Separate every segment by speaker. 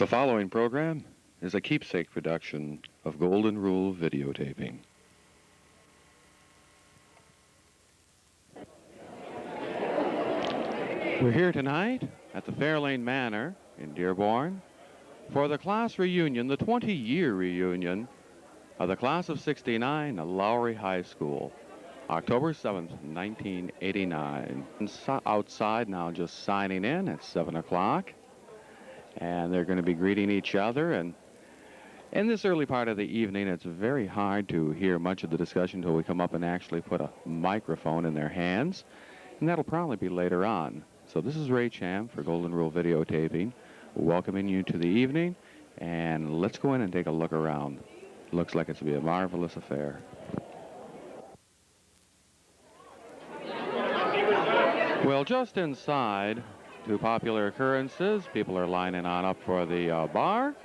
Speaker 1: The following program is a keepsake production of Golden Rule Videotaping. We're here tonight at the Fairlane Manor in Dearborn for the class reunion, the 20-year reunion of the class of '69 at Lowrey High School, October 7th, 1989. Outside now, just signing in at 7 o'clock. And they're going to be greeting each other. And in this early part of the evening, it's very hard to hear much of the discussion until we come up and actually put a microphone in their hands. And that'll probably be later on. So this is Ray Cham for Golden Rule Videotaping, welcoming you to the evening. And let's go in and take a look around. Looks like it's going to be a marvelous affair. Well, just inside, two popular occurrences. People are lining on up for the bar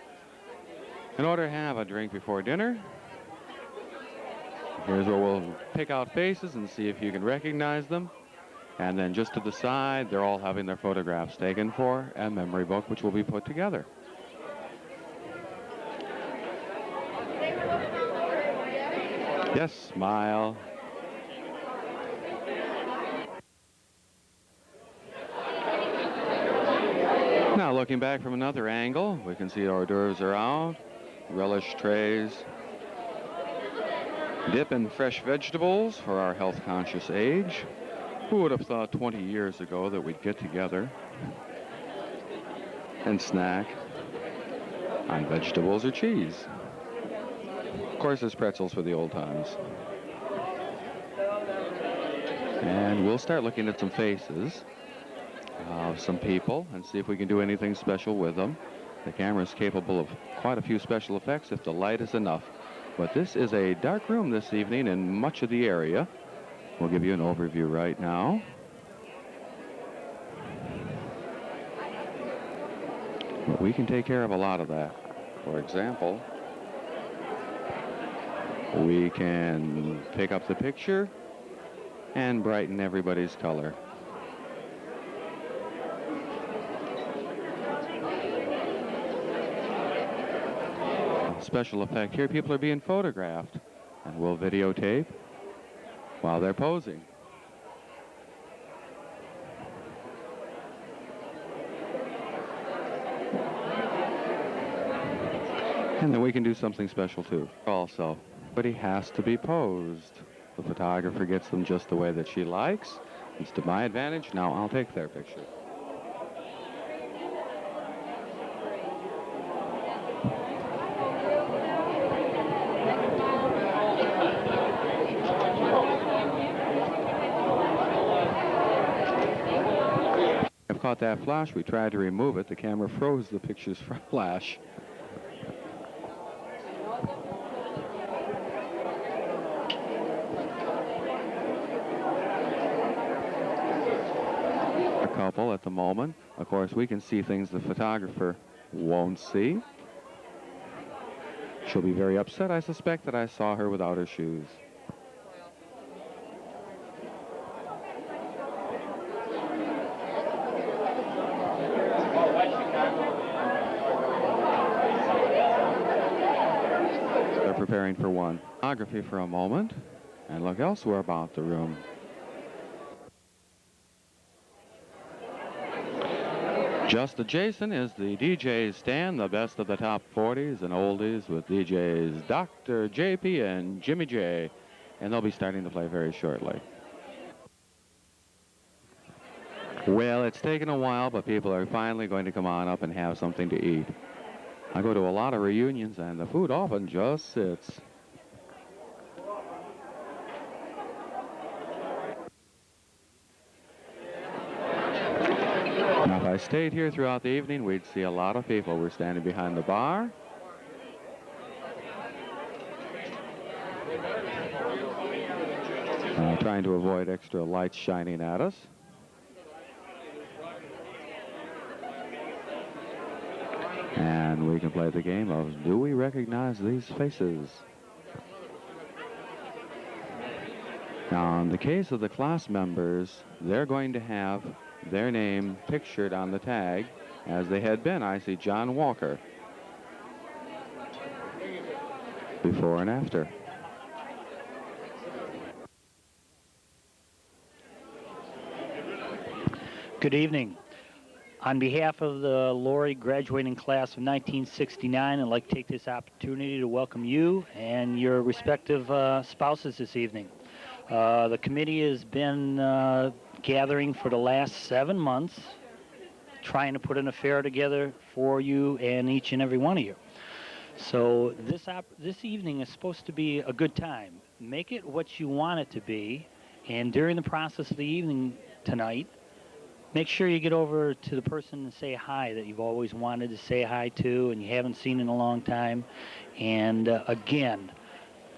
Speaker 1: in order to have a drink before dinner. Here's where we'll pick out faces and see if you can recognize them. And then just to the side, they're all having their photographs taken for a memory book, which will be put together. Yes, smile. Now, looking back from another angle, we can see hors d'oeuvres are out, relish trays, dip in fresh vegetables for our health-conscious age. Who would have thought 20 years ago that we'd get together and snack on vegetables or cheese? Of course, there's pretzels for the old times. And we'll start looking at some faces of some people and see if we can do anything special with them. The camera is capable of quite a few special effects if the light is enough. But this is a dark room this evening in much of the area. We'll give you an overview right now. But we can take care of a lot of that. For example, we can pick up the picture and brighten everybody's color. Special effect here, people are being photographed, and we'll videotape while they're posing. And then we can do something special too. Also, but he has to be posed. The photographer gets them just the way that she likes. It's to my advantage. Now I'll take their picture. Caught that flash. We tried to remove it. The camera froze the picture's flash. A couple at the moment. Of course, we can see things the photographer won't see. She'll be very upset, I suspect, that I saw her without her shoes. Preparing for one. Photography for a moment and look elsewhere about the room. Just adjacent is the DJ's stand, the best of the top 40s and oldies with DJs Dr. JP and Jimmy J, and they'll be starting to play very shortly. Well, it's taken a while, but people are finally going to come on up and have something to eat. I go to a lot of reunions, and the food often just sits. Now, if I stayed here throughout the evening, we'd see a lot of people. We're standing behind the bar. Trying to avoid extra lights shining at us. And we can play the game of, do we recognize these faces? Now, in the case of the class members, they're going to have their name pictured on the tag as they had been. I see John Walker before and after.
Speaker 2: Good evening. On behalf of the Lowrey graduating class of 1969, I'd like to take this opportunity to welcome you and your respective spouses this evening. The committee has been gathering for the last 7 months, trying to put an affair together for you and each and every one of you. So this evening is supposed to be a good time. Make it what you want it to be, and during the process of the evening tonight, make sure you get over to the person and say hi that you've always wanted to say hi to and you haven't seen in a long time. And again,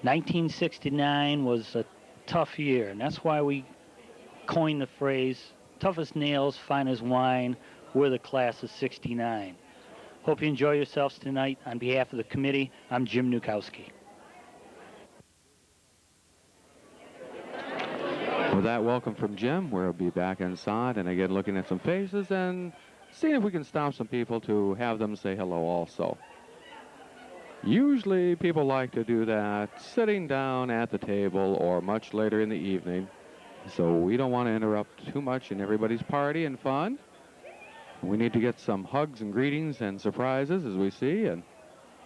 Speaker 2: 1969 was a tough year, and that's why we coined the phrase, tough as nails, fine as wine, we're the class of 69. Hope you enjoy yourselves tonight. On behalf of the committee, I'm Jim Nukowski.
Speaker 1: With that welcome from Jim, we'll be back inside and again looking at some faces and seeing if we can stop some people to have them say hello also. Usually people like to do that sitting down at the table or much later in the evening, so we don't want to interrupt too much in everybody's party and fun. We need to get some hugs and greetings and surprises as we see, and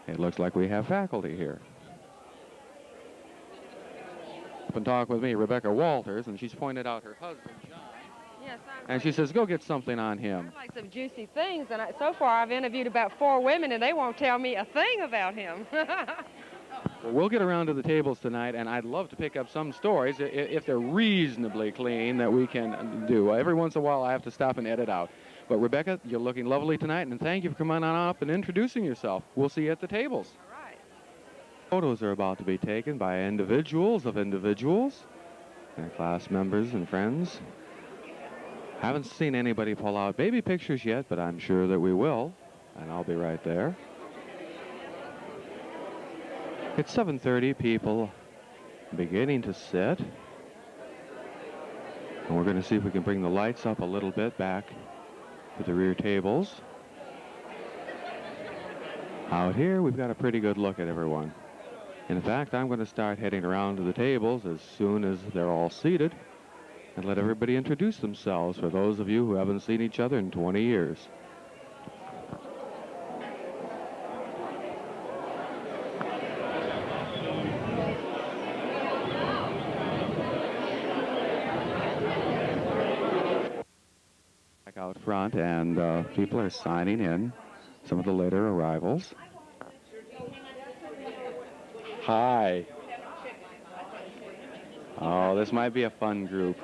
Speaker 1: it looks like we have faculty here. Up and talk with me, Rebecca Walters, and she's pointed out her husband, John.
Speaker 3: Yes,
Speaker 1: and she says, go get something on him.
Speaker 3: I like some juicy things, and so far I've interviewed about 4 women, and they won't tell me a thing about him.
Speaker 1: Well, we'll get around to the tables tonight, and I'd love to pick up some stories, if they're reasonably clean, that we can do. Every once in a while, I have to stop and edit out. But, Rebecca, you're looking lovely tonight, and thank you for coming on up and introducing yourself. We'll see you at the tables.
Speaker 3: All right.
Speaker 1: Photos are about to be taken by individuals of individuals, and class members and friends. Haven't seen anybody pull out baby pictures yet, but I'm sure that we will, and I'll be right there. It's 7:30, people beginning to sit. And we're going to see if we can bring the lights up a little bit back to the rear tables. Out here, we've got a pretty good look at everyone. In fact, I'm going to start heading around to the tables as soon as they're all seated and let everybody introduce themselves for those of you who haven't seen each other in 20 years. Back out front, and people are signing in, some of the later arrivals. Hi. Oh, this might be a fun group.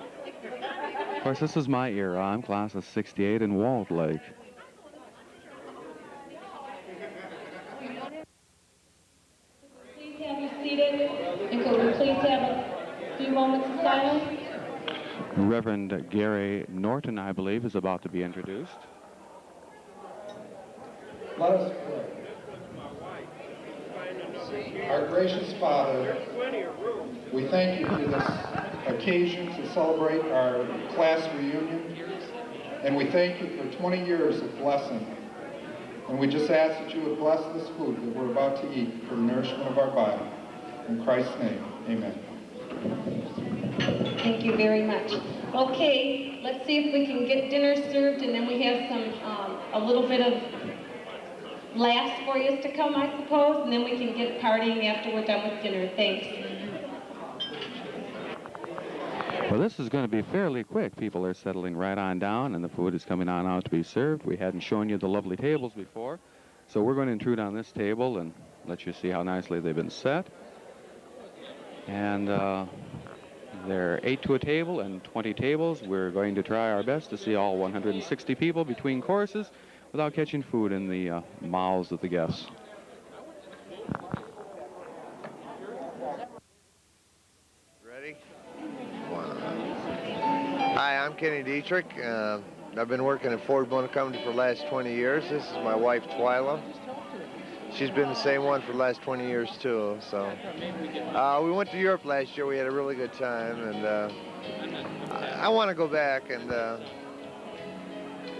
Speaker 1: Of course, this is my era. I'm class of 68 in Walled Lake.
Speaker 4: Please have you seated, and could we please have a few moments of silence?
Speaker 1: Reverend Gary Norton, I believe, is about to be introduced.
Speaker 5: Let us pray. Our gracious Father, we thank you for this occasion to celebrate our class reunion, and we thank you for 20 years of blessing. And we just ask that you would bless this food that we're about to eat for the nourishment of our body. In Christ's name, amen.
Speaker 4: Thank you very much. Okay, let's see if we can get dinner served, and then we have some, a little bit of laughs for you to come, I suppose, and then we can get partying after we're done with dinner. Thanks.
Speaker 1: Well, this is going to be fairly quick. People are settling right on down, and the food is coming on out to be served. We hadn't shown you the lovely tables before, so we're going to intrude on this table and let you see how nicely they've been set. And there are 8 to a table and 20 tables. We're going to try our best to see all 160 people between courses without catching food in the mouths of the guests.
Speaker 6: Ready? Hi, I'm Kenny Dietrich. I've been working at Ford Motor Company for the last 20 years. This is my wife, Twyla. She's been the same one for the last 20 years, too. So we went to Europe last year. We had a really good time, and I want to go back, and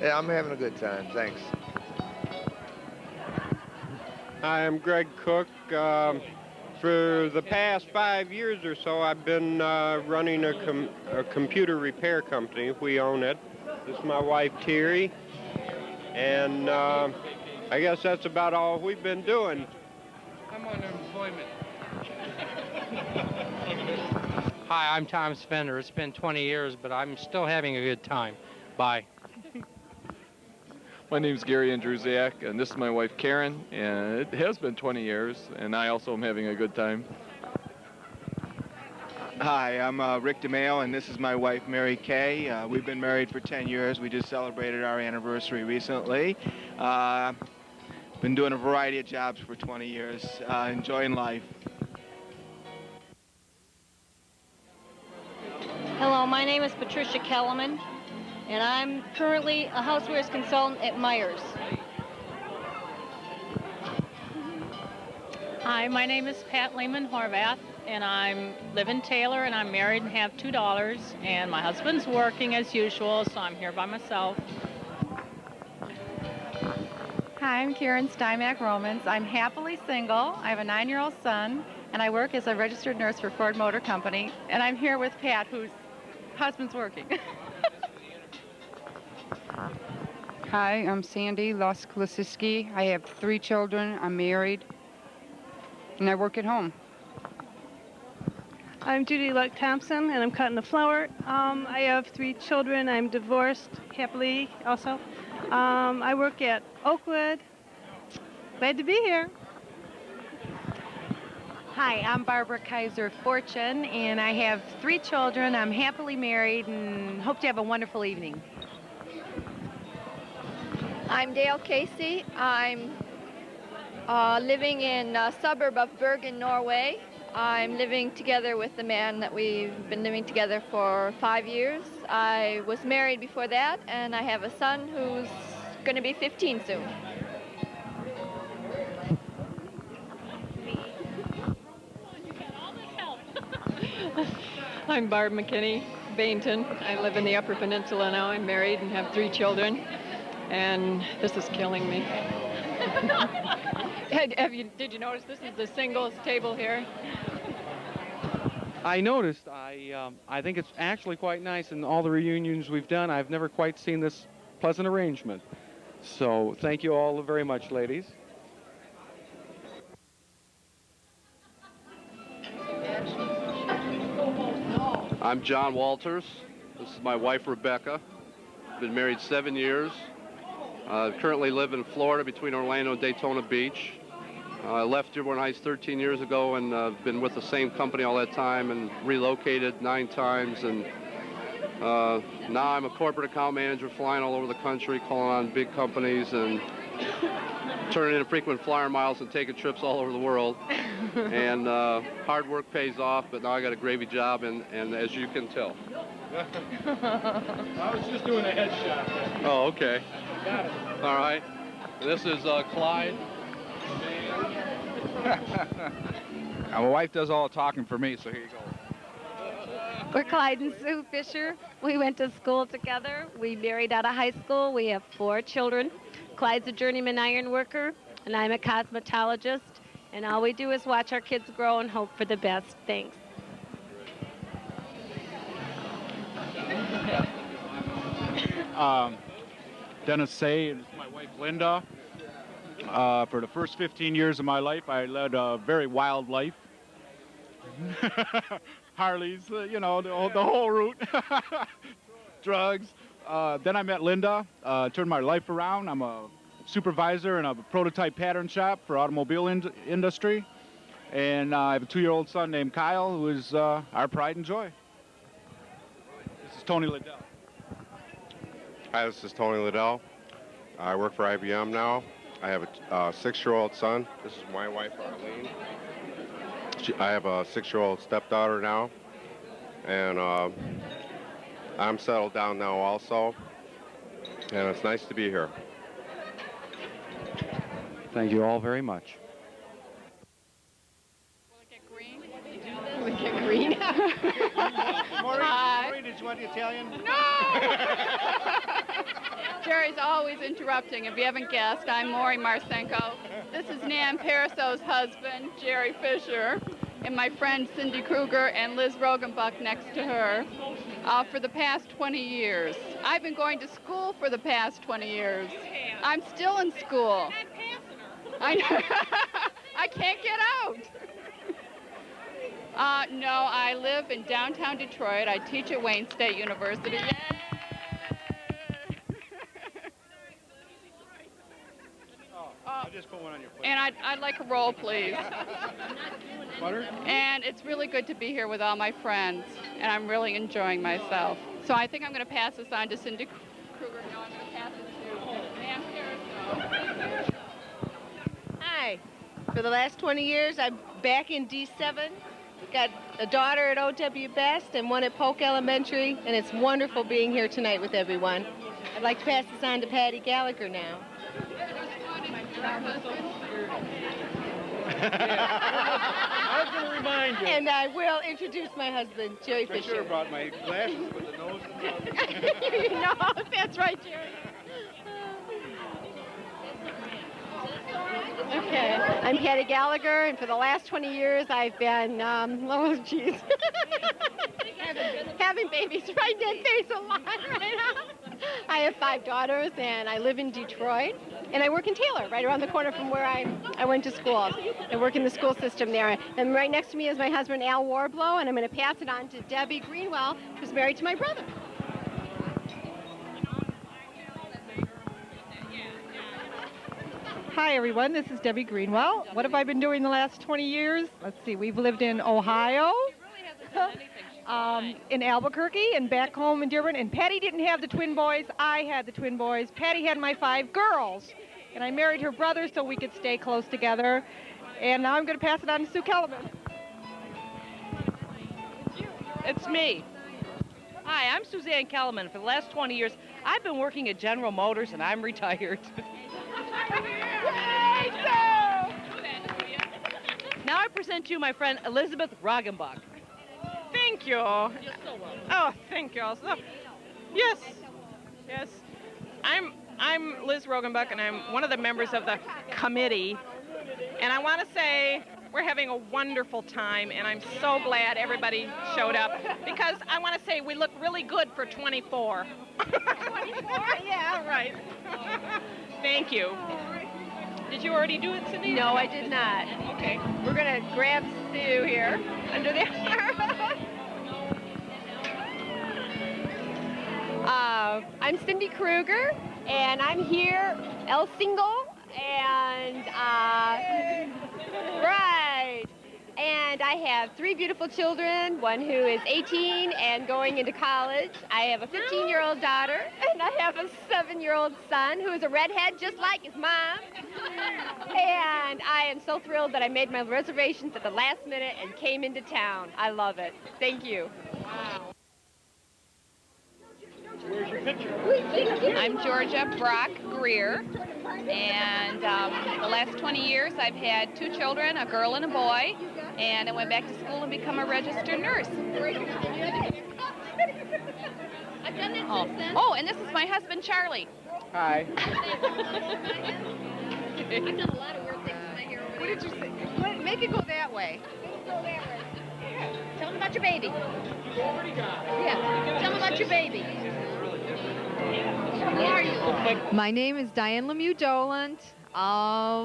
Speaker 6: yeah, I'm having a good time. Thanks.
Speaker 7: Hi, I'm Greg Cook. For the past 5 years or so, I've been running a computer repair company. We own it. This is my wife, Terry. And I guess that's about all we've been doing.
Speaker 8: I'm on unemployment. Hi, I'm Tom Spender. It's been 20 years, but I'm still having a good time. Bye.
Speaker 9: My name's Gary Andrusiak, and this is my wife Karen, and it has been 20 years, and I also am having a good time.
Speaker 10: Hi, I'm Rick DeMayo, and this is my wife Mary Kay. We've been married for 10 years. We just celebrated our anniversary recently. Been doing a variety of jobs for 20 years, enjoying life.
Speaker 11: Hello, my name is Patricia Kellerman, and I'm currently a housewares consultant at Myers.
Speaker 12: Hi, my name is Pat Lehman Horvath, and I live in Taylor, and I'm married and have 2 daughters, and my husband's working as usual, so I'm here by myself.
Speaker 13: Hi, I'm Karen Steinmack Romans. I'm happily single. I have a 9-year-old son, and I work as a registered nurse for Ford Motor Company, and I'm here with Pat, whose husband's working.
Speaker 14: Hi, I'm Sandy Losklasiski. I have 3 children. I'm married, and I work at home.
Speaker 15: I'm Judy Luck Thompson, and I'm cutting the flower. I have 3 children. I'm divorced happily also. I work at Oakwood. Glad to be here.
Speaker 16: Hi, I'm Barbara Kaiser Fortune, and I have 3 children. I'm happily married and hope to have a wonderful evening.
Speaker 17: I'm Dale Casey. I'm living in a suburb of Bergen, Norway. I'm living together with the man that we've been living together for 5 years. I was married before that, and I have a son who's going to be 15 soon.
Speaker 18: I'm Barb McKinney, Bainton. I live in the Upper Peninsula now. I'm married and have 3 children, and this is killing me. Did you notice this is the singles table here?
Speaker 1: I noticed. I think it's actually quite nice in all the reunions we've done. I've never quite seen this pleasant arrangement. So thank you all very much, ladies.
Speaker 19: I'm John Walters. This is my wife, Rebecca. Been married 7 years. Currently live in Florida between Orlando and Daytona Beach. I left Dearborn Heights 13 years ago and been with the same company all that time and relocated 9 times. And now I'm a corporate account manager flying all over the country, calling on big companies and turning in frequent flyer miles and taking trips all over the world. And hard work pays off, but now I got a gravy job, and as you can tell.
Speaker 20: I was just doing a headshot.
Speaker 19: Oh, okay.
Speaker 20: Got it.
Speaker 19: All right. This is Clyde.
Speaker 21: My wife does all the talking for me, so here you go.
Speaker 22: We're Clyde and Sue Fisher. We went to school together. We married out of high school. We have 4 children. Clyde's a journeyman iron worker, and I'm a cosmetologist. And all we do is watch our kids grow and hope for the best. Thanks.
Speaker 23: Dennis Say, and my wife Linda. For the first 15 years of my life, I led a very wild life. Harleys, you know, the whole route. Drugs. Then I met Linda, turned my life around. I'm a supervisor in a prototype pattern shop for automobile industry. And I have a 2-year-old son named Kyle, who is our pride and joy. This is Tony Liddell.
Speaker 7: Hi, this is Tony Liddell. I work for IBM now. I have a 6-year-old son. This is my wife, Arlene. I have a 6-year-old stepdaughter now. And I'm settled down now also. And it's nice to be here.
Speaker 1: Thank you all very much.
Speaker 18: Will it get green?
Speaker 20: Maureen,
Speaker 18: Hi.
Speaker 20: Maureen, did you want the Italian?
Speaker 18: No!
Speaker 2: Jerry's always interrupting. If you haven't guessed, I'm Maury Marsenko. This is Nan Paraso's husband, Jerry Fisher, and my friend Cindy Kruger and Liz Rogenbuck next to her for the past 20 years. I've been going to school for the past 20 years. I'm still in school. I can't get out. No, I live in downtown Detroit. I teach at Wayne State University. Yay!
Speaker 20: I'll just put one on your plate.
Speaker 2: And I'd like a roll, please.
Speaker 20: Butter?
Speaker 2: And it's really good to be here with all my friends, and I'm really enjoying myself. So I think I'm going to pass this on to Cindy Kruger. No, I'm going to pass it to Nan Paraso.
Speaker 3: Hi. For the last 20 years, I'm back in D7. Got a daughter at O.W. Best and one at Polk Elementary, and it's wonderful being here tonight with everyone. I'd like to pass this on to Patty Gallagher now.
Speaker 20: I was going to remind you.
Speaker 3: And I will introduce my husband, Jerry
Speaker 20: I
Speaker 3: Fisher.
Speaker 20: should have brought my glasses with the nose and
Speaker 3: You know, that's right, Jerry.
Speaker 5: Okay, I'm Patty Gallagher, and for the last 20 years I've been, having babies right in face a lot right now. I have 5 daughters, and I live in Detroit, and I work in Taylor, right around the corner from where I went to school. I work in the school system there, and right next to me is my husband, Al Warblow, and I'm going to pass it on to Debbie Greenwell, who's married to my brother.
Speaker 24: Hi, everyone. This is Debbie Greenwell. What have I been doing the last 20 years? Let's see. We've lived in Ohio, in Albuquerque, and back home in Dearborn. And Patty didn't have the twin boys. I had the twin boys. Patty had my 5 girls. And I married her brother so we could stay close together. And now I'm going to pass it on to Sue Kellerman.
Speaker 25: It's me. Hi, I'm Suzanne Kellerman. For the last 20 years, I've been working at General Motors, and I'm retired. Now I present to you my friend Elizabeth Rogenbach.
Speaker 26: Thank you. Oh, thank you. Yes. I'm Liz Rogenbach, and I'm one of the members of the committee. And I want to say we're having a wonderful time, and I'm so glad everybody showed up, because I want to say we look really good for 24. 24? Yeah, right. Thank you. Did you already do it, Cindy?
Speaker 3: No, I did not.
Speaker 26: Okay.
Speaker 3: We're going to grab Sue here under the I'm Cindy Kruger, and I'm here, El Single, and, right. And I have 3 beautiful children, one who is 18 and going into college. I have a 15-year-old daughter, and I have a 7-year-old son who is a redhead just like his mom. And I am so thrilled that I made my reservations at the last minute and came into town. I love it. Thank you. Wow.
Speaker 20: Where's your picture?
Speaker 2: I'm Georgia Brock Greer, and the last 20 years I've had 2 children, a girl and a boy, and I went back to school and become a registered nurse. Oh, and this is my husband, Charlie.
Speaker 24: Hi.
Speaker 2: I've done a lot of weird things in my hair over there.
Speaker 3: What did you say? Make it go that way.
Speaker 2: Tell them about your baby. Yeah, tell them about your baby. Who are you?
Speaker 27: My name is Diane Lemieux Dolant. I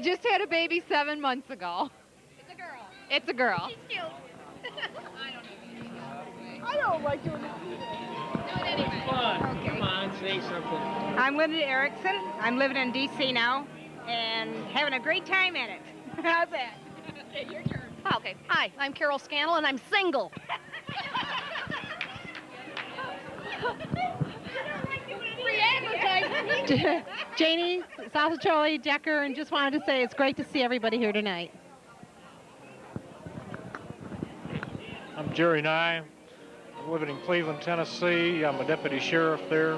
Speaker 27: just had a baby 7 months ago.
Speaker 2: It's a girl.
Speaker 27: It's a girl.
Speaker 2: She's cute.
Speaker 3: I don't like doing this.
Speaker 2: Do it anyway.
Speaker 20: Come on, say something.
Speaker 28: I'm Linda Erickson. I'm living in D.C. now and having a great time at it. How's that?
Speaker 2: Okay, your turn.
Speaker 22: Oh, okay. Hi, I'm Carol Scannell, and I'm single.
Speaker 3: Free advertising.
Speaker 28: Janie, South of Charlie, Decker, and just wanted to say it's great to see everybody here tonight.
Speaker 20: I'm Jerry Nye. I'm living in Cleveland, Tennessee. I'm a deputy sheriff there.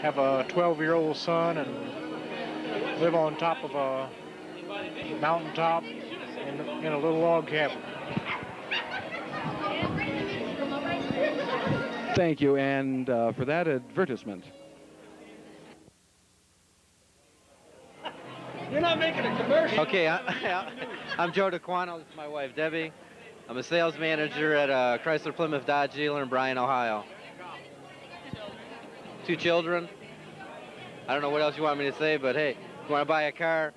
Speaker 20: Have a 12-year-old son and live on top of a mountaintop in a little log cabin.
Speaker 1: Thank you, and for that advertisement,
Speaker 4: You're not making a commercial.
Speaker 6: Okay, I'm Joe DeQuano. This is my wife, Debbie. I'm a sales manager at Chrysler Plymouth Dodge dealer in Bryan, Ohio. 2 children. I don't know what else you want me to say, but hey, you want to buy a car?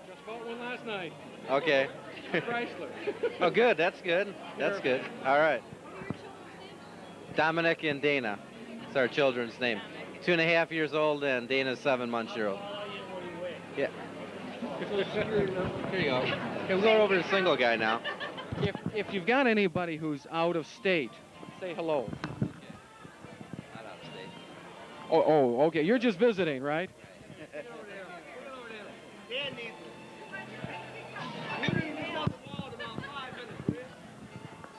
Speaker 4: Just bought one last night.
Speaker 6: Okay.
Speaker 4: Chrysler.
Speaker 6: Oh, good. That's good. That's good. All right. Dominic and Dana. It's our children's name. 2.5 years old, and Dana's 7 months old. Yeah. Here you go. Okay, we'll go over to the single guy now.
Speaker 1: If you've got anybody who's out of state, say hello.
Speaker 6: Not out of state.
Speaker 1: Oh, okay. You're just visiting, right?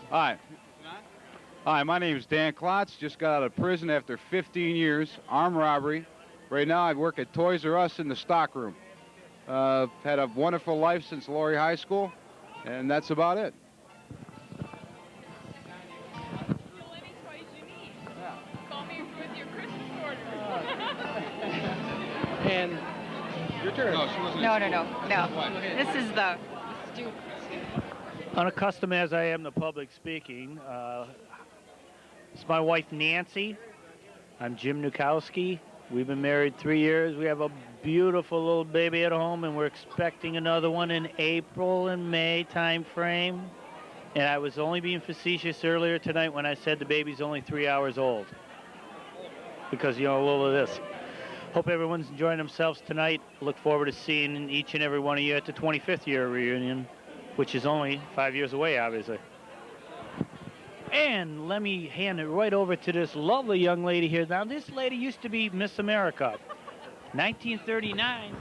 Speaker 23: Hi. Hi, my name is Dan Klotz. Just got out of prison after 15 years, armed robbery. Right now I work at Toys R Us in the stockroom. Had a wonderful life since Lowrey High School, and that's about it.
Speaker 1: And your turn.
Speaker 8: No. This is the
Speaker 9: Unaccustomed as I am to public speaking, it's my wife Nancy. I'm Jim Nukowski. We've been married 3 years. We have a beautiful little baby at home, and we're expecting another one in April and May time frame. And I was only being facetious earlier tonight when I said the baby's only 3 hours old. Because, you know, a little of this. Hope everyone's enjoying themselves tonight. Look forward to seeing each and every one of you at the 25th year reunion, which is only 5 years away, obviously. And let me hand it right over to this lovely young lady here. Now, this lady used to be Miss America, 1939.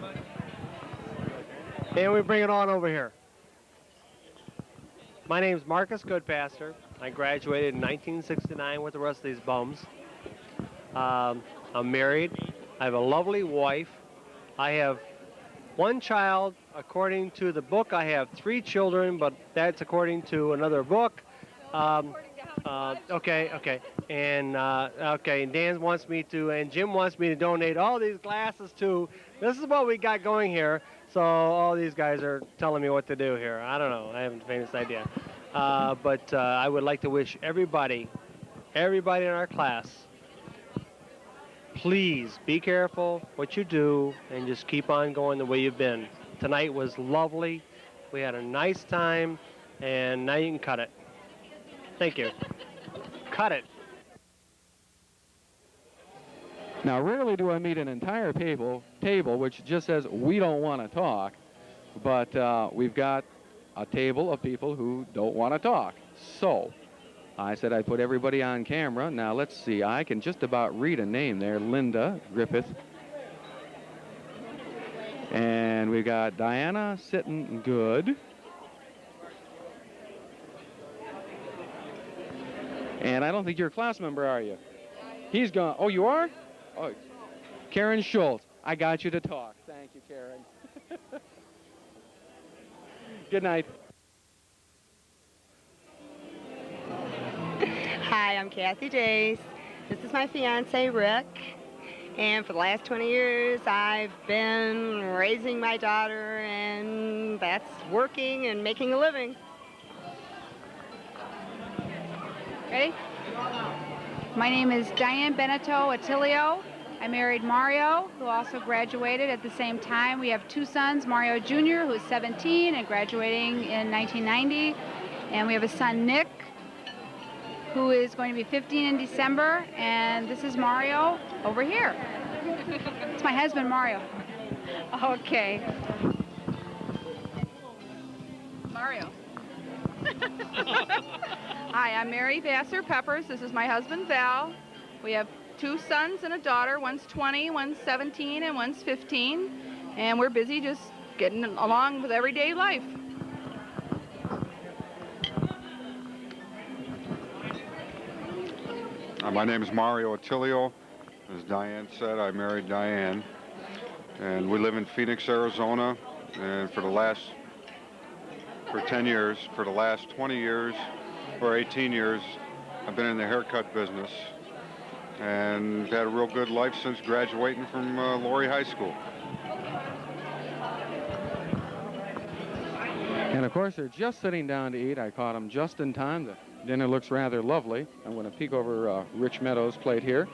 Speaker 10: And we bring it on over here. My name's Marcus Goodpaster. I graduated in 1969 with the rest of these bums. I'm married. I have a lovely wife. I have 1 child. According to the book, I have 3 children, but that's according to another book. Okay. And Dan wants me to, and Jim wants me to donate all these glasses to. This is what we got going here. So all these guys are telling me what to do here. I don't know. I haven't the faintest idea. But I would like to wish everybody in our class, please be careful what you do and just keep on going the way you've been. Tonight was lovely. We had a nice time, and now you can cut it. Thank you. Cut it.
Speaker 1: Now, rarely do I meet an entire table which just says, we don't want to talk, but we've got a table of people who don't want to talk. So, I said I'd put everybody on camera. Now, let's see. I can just about read a name there, Linda Griffith. And we've got Diana sitting good. And I don't think you're a class member, are you? He's gone. Oh, you are? Oh, Karen Schultz. I got you to talk. Thank you, Karen. Good night.
Speaker 11: Hi, I'm Kathy Dace. This is my fiance, Rick. And for the last 20 years, I've been raising my daughter, and that's working and making a living.
Speaker 22: Ready? My name is Diane Beneteau Attilio. I married Mario, who also graduated at the same time. We have 2 sons, Mario Jr., who is 17 and graduating in 1990. And we have a son, Nick, who is going to be 15 in December. And this is Mario over here. It's my husband, Mario. Okay. Mario.
Speaker 12: Hi, I'm Mary Vassar Peppers. This is my husband, Val. We have 2 sons and a daughter. One's 20, one's 17, and one's 15. And we're busy just getting along with everyday life.
Speaker 13: My name is Mario Attilio. As Diane said, I married Diane. And we live in Phoenix, Arizona. And for 10 years, for the last 20 years, or 18 years, I've been in the haircut business and had a real good life since graduating from Lowrey High School.
Speaker 1: of course, they're just sitting down to eat. I caught them just in time. The dinner looks rather lovely. I'm going to peek over Rich Meadows' plate here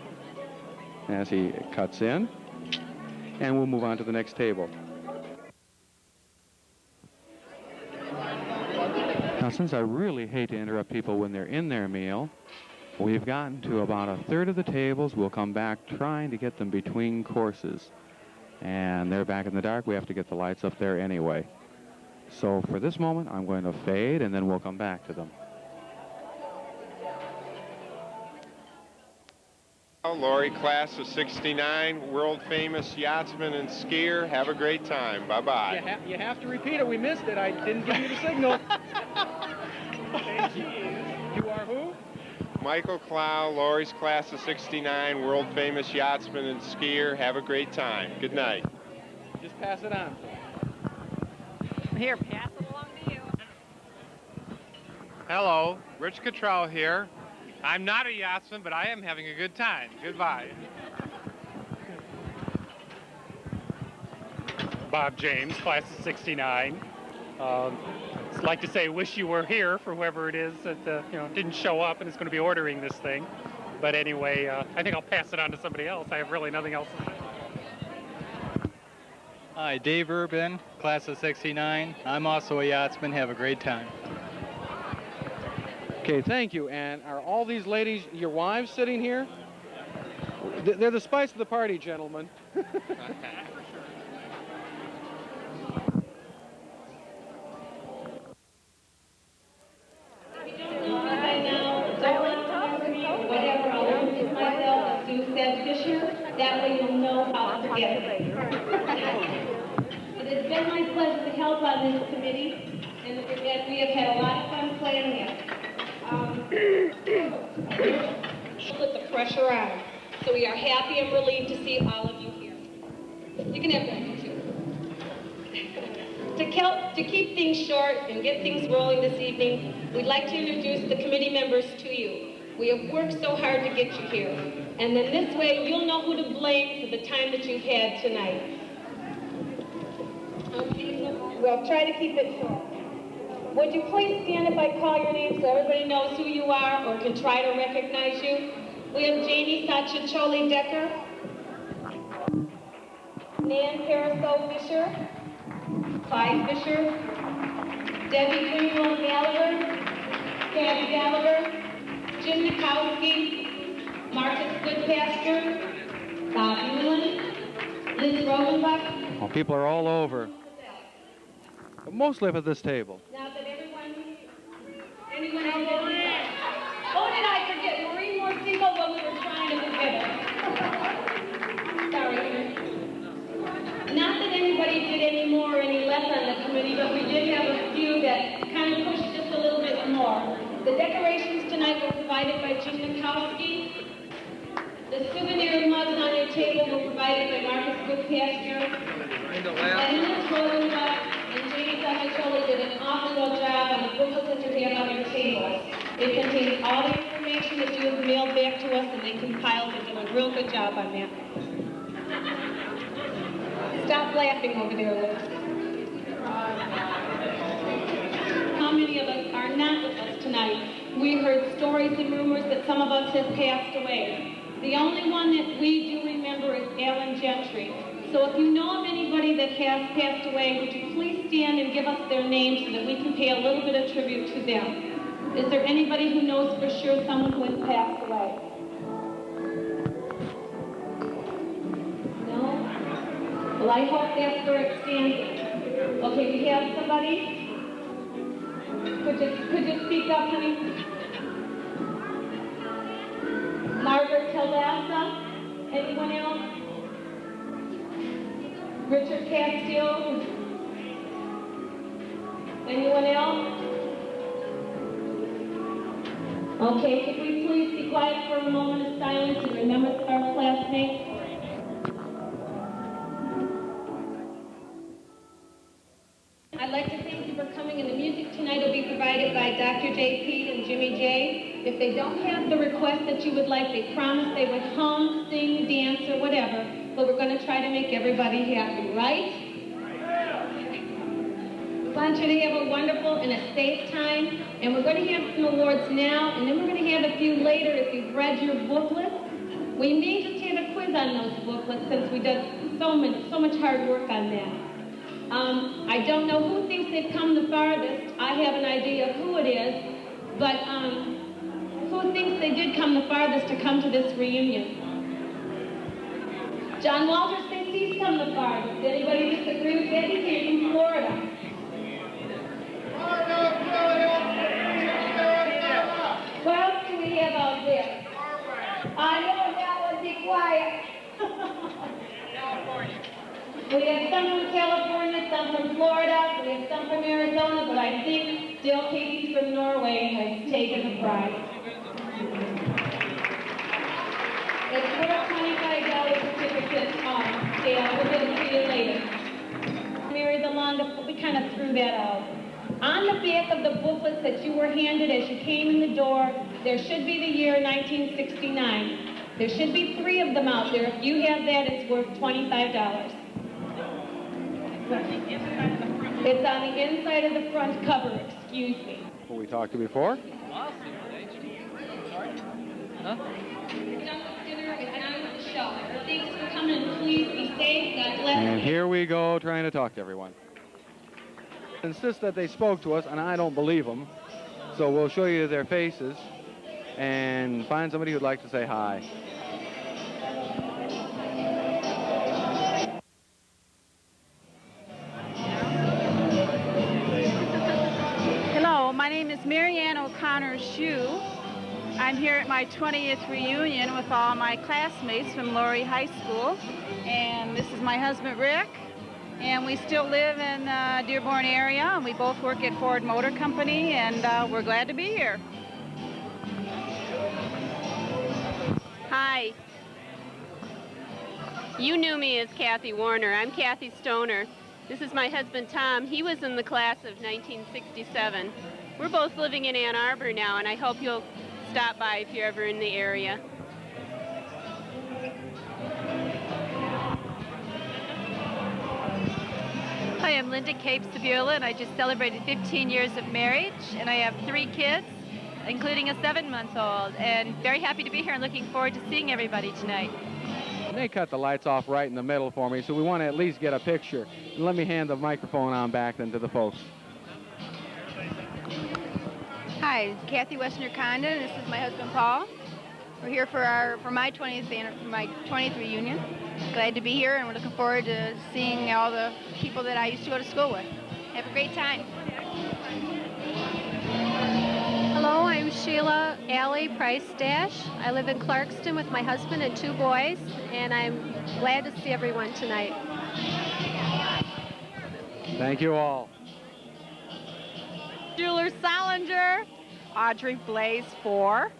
Speaker 1: as he cuts in. And we'll move on to the next table. Now, since I really hate to interrupt people when they're in their meal, we've gotten to about a third of the tables. We'll come back trying to get them between courses. And they're back in the dark. We have to get the lights up there anyway. So for this moment, I'm going to fade, and then we'll come back to them.
Speaker 7: Lowrey, class of 69, world-famous yachtsman and skier. Have a great time. Bye-bye.
Speaker 4: You have to repeat it. We missed it. I didn't give you the signal. You are who?
Speaker 7: Michael Clow, Lowrey's class of 69, world-famous yachtsman and skier. Have a great time. Good night.
Speaker 4: Just pass it on.
Speaker 25: Here, pass it along to you.
Speaker 14: Hello, Rich Cottrell here. I'm not a yachtsman, but I am having a good time. Goodbye.
Speaker 15: Bob James, class of 69. I'd like to say wish you were here for whoever it is that didn't show up and is going to be ordering this thing. But anyway, I think I'll pass it on to somebody else. I have really nothing else to say.
Speaker 16: Hi, Dave Urban, class of 69. I'm also a yachtsman. Have a great time.
Speaker 4: Okay, thank you. And are all these ladies your wives sitting here? They're the spice of the party, gentlemen.
Speaker 17: That way you'll know how to forget it. It has been my pleasure to help on this committee, and we have had a lot of fun planning it. Put the pressure on. So we are happy and relieved to see all of you here. You can have that too. To keep things short and get things rolling this evening, we'd like to introduce the committee members to you. We have worked so hard to get you here. And then this way, you'll know who to blame for the time that you've had tonight. We'll try to keep it short. Would you please stand if I call your name so everybody knows who you are or can try to recognize you? We have Jamie Sacciacholi Decker, Nan Parasol Fisher, Clyde Fisher, Debbie Greenwell Gallagher, Patty Gallagher, Jim Nikowski, Marcus Goodpasture, Bob Newland, Liz Rogenbach.
Speaker 1: Well, people are all over, but mostly up at this table.
Speaker 17: Now that anyone else? Oh, did I forget Maureen Morsigo when we were trying to forget her? Sorry. Not that anybody did any more or any less on the committee, but we did have a few that kind of pushed just a little bit more. The decorations tonight were provided by Jim Nikowski. The souvenir mugs on your table were provided by Marcus Goodpasture. And Liz Rosenbach and Jamie Sacciacholi did an awful good job on the booklets that you have on your tables. It contains all the information that you have mailed back to us, and they compiled it. Did a real good job on that. Stop laughing over there, Liz. How many of us are not with us tonight? We heard stories and rumors that some of us have passed away. The only one that we do remember is Alan Gentry. So if you know of anybody that has passed away, would you please stand and give us their name so that we can pay a little bit of tribute to them? Is there anybody who knows for sure someone who has passed away? No? Well, I hope that's where it stands. Okay, we have somebody? Could you speak up, honey? Margaret Tildassa? Anyone else? Richard Castile? Anyone else? Okay, could we please be quiet for a moment of silence and remember our classmates? I'd like to thank you for coming, and the music tonight will be provided by Dr. J. Pete and Jimmy J. If they don't have the request that you would like, they promised they would hum, sing, dance, or whatever, but we're going to try to make everybody happy, right? want you to have a wonderful and a safe time. And we're going to have some awards now, and then we're going to have a few later if you've read your booklets. We may just have a quiz on those booklets since we did so much hard work on that. I don't know who thinks they've come the farthest. I have an idea of who it is, but who thinks they did come the farthest to come to this reunion? John Walters thinks he's come the farthest. Anybody disagree with that? He came from Florida. What else do we have out there? I know that one, be quiet. We have some from California, some from Florida, we have some from Arizona, but I think still Casey from Norway has taken the prize. It's worth $25 certificate sale. We'll give it to you later. Mary's along we kind of threw that out. On the back of the booklets that you were handed as you came in the door, there should be the year 1969. There should be 3 of them out there. If you have that, it's worth $25. It's on the inside of the front cover, excuse me.
Speaker 4: Who we talked to before?
Speaker 17: Huh? Thanks for coming. Please be safe. God bless you.
Speaker 4: And here we go trying to talk to everyone. Insist that they spoke to us, and I don't believe them. So we'll show you their faces and find somebody who'd like to say hi.
Speaker 8: Hello, my name is Marianne O'Connor Shue. I'm here at my 20th reunion with all my classmates from Lowrey High School. And this is my husband, Rick. And we still live in the Dearborn area, and we both work at Ford Motor Company, and we're glad to be here.
Speaker 22: Hi. You knew me as Kathy Warner. I'm Kathy Stoner. This is my husband, Tom. He was in the class of 1967. We're both living in Ann Arbor now, and I hope you'll stop by if you're ever in the area. Hi, I'm Linda Cape-Sabula, and I just celebrated 15 years of marriage, and I have 3 kids, including a 7-month-old, and very happy to be here and looking forward to seeing everybody tonight.
Speaker 4: They cut the lights off right in the middle for me, so we want to at least get a picture. And let me hand the microphone on back then to the folks.
Speaker 28: Hi, Kathy Westner Condon. This is my husband Paul. We're here for my 20th reunion. Glad to be here, and we're looking forward to seeing all the people that I used to go to school with. Have a great time.
Speaker 22: Hello, I'm Sheila Alley Price Dash. I live in Clarkston with my husband and 2 boys, and I'm glad to see everyone tonight.
Speaker 4: Thank you all.
Speaker 28: Jeweler Solinger, Audrey Blaze 4.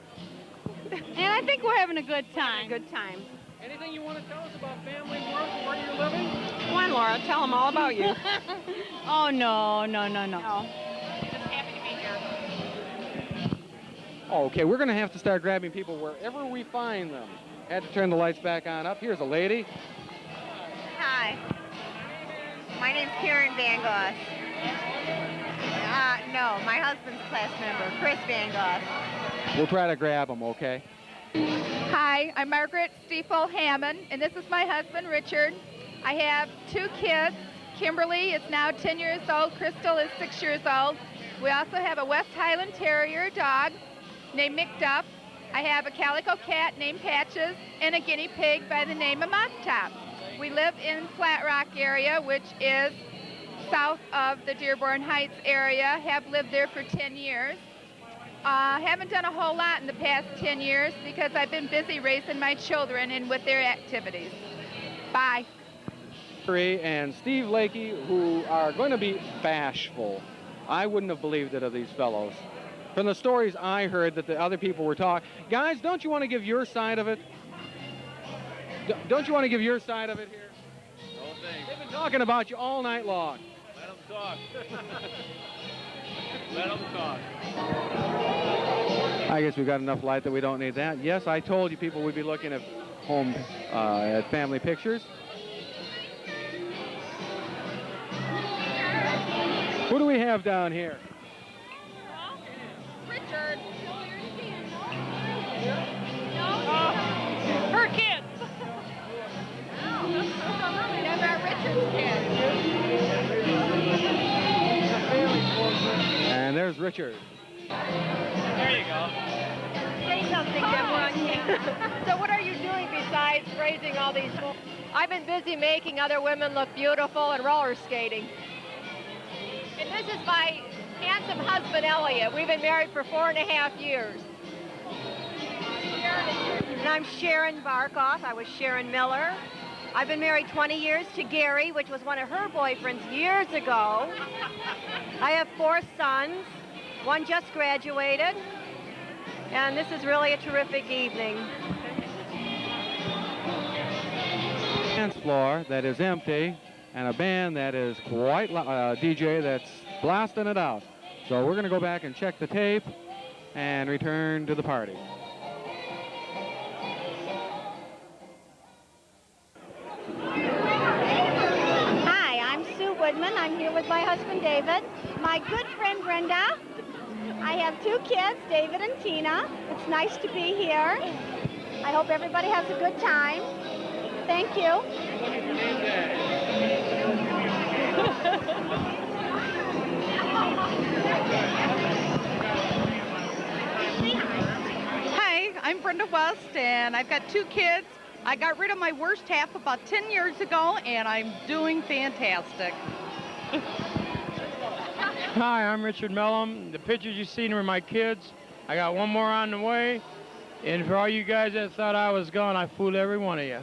Speaker 28: And I think we're having a good time.
Speaker 22: Good time.
Speaker 4: Anything you want to tell us about family, work, where you're living?
Speaker 28: Come on, Laura, tell them all about you. Oh, no.
Speaker 25: Just happy to be here.
Speaker 4: Okay, we're going to have to start grabbing people wherever we find them. Had to turn the lights back on up. Here's a lady.
Speaker 2: Hi. My name's Karen Van Goss. No, my husband's class member, Chris Van Goss.
Speaker 4: We'll try to grab them, okay?
Speaker 12: Hi, I'm Margaret Stiefel Hammond, and this is my husband, Richard. I have 2 kids. Kimberly is now 10 years old. Crystal is 6 years old. We also have a West Highland Terrier dog named McDuff. I have a calico cat named Patches and a guinea pig by the name of Mock Top. We live in Flat Rock area, which is south of the Dearborn Heights area. Have lived there for 10 years. Haven't done a whole lot in the past 10 years because I've been busy raising my children and with their activities. Bye.
Speaker 4: And Steve Lakey, who are going to be bashful. I wouldn't have believed it of these fellows. From the stories I heard that the other people were talking. Guys, don't you want to give your side of it? Don't you want to give your side of it here?
Speaker 5: No thanks.
Speaker 4: They've been talking about you all night long.
Speaker 5: Let them talk. Let them talk.
Speaker 4: I guess we've got enough light that we don't need that. Yes, I told you people would be looking at home, at family pictures. Who do we have? have down here?
Speaker 25: Richard. Her kids.
Speaker 2: That's our Richard's kid.
Speaker 4: And there's Richard.
Speaker 25: There you go.
Speaker 3: Say something, Deborah. So what are you doing besides raising all these? I've been busy making other women look beautiful and roller skating. And this is my handsome husband, Elliot. We've been married for 4.5 years. And I'm Sharon Barkoff. I was Sharon Miller. I've been married 20 years to Gary, which was one of her boyfriends years ago. I have 4 sons. One just graduated. And this is really a terrific evening.
Speaker 1: Dance floor that is empty and a band that is quite DJ that's blasting it out. So we're going to go back and check the tape and return to the party.
Speaker 18: Hi, I'm Sue Woodman. I'm here with my husband David, my good friend Brenda. I have 2 kids, David and Tina. It's nice to be here. I hope everybody has a good time. Thank you.
Speaker 19: Hi, I'm Brenda West, and I've got 2 kids. I got rid of my worst half about 10 years ago, and I'm doing fantastic.
Speaker 20: Hi, I'm Richard Mellum. The pictures you've seen are my kids. I got 1 more on the way. And for all you guys that thought I was gone, I fooled every one of you.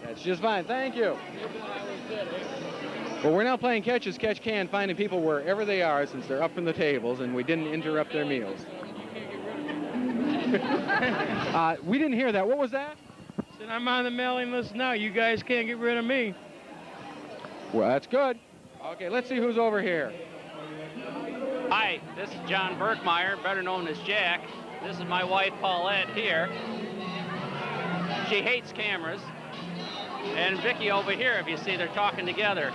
Speaker 4: That's just fine. Thank you. Well, we're now playing Catch as Catch Can, finding people wherever they are since they're up from the tables, and we didn't interrupt their meals. We didn't hear that. What was that?
Speaker 20: Said I'm on the mailing list now. You guys can't get rid of me.
Speaker 4: Well, that's good. Okay, let's see who's over here.
Speaker 21: Hi, this is John Berkmeyer, better known as Jack. This is my wife, Paulette, here. She hates cameras. And Vicky over here, if you see, they're talking together.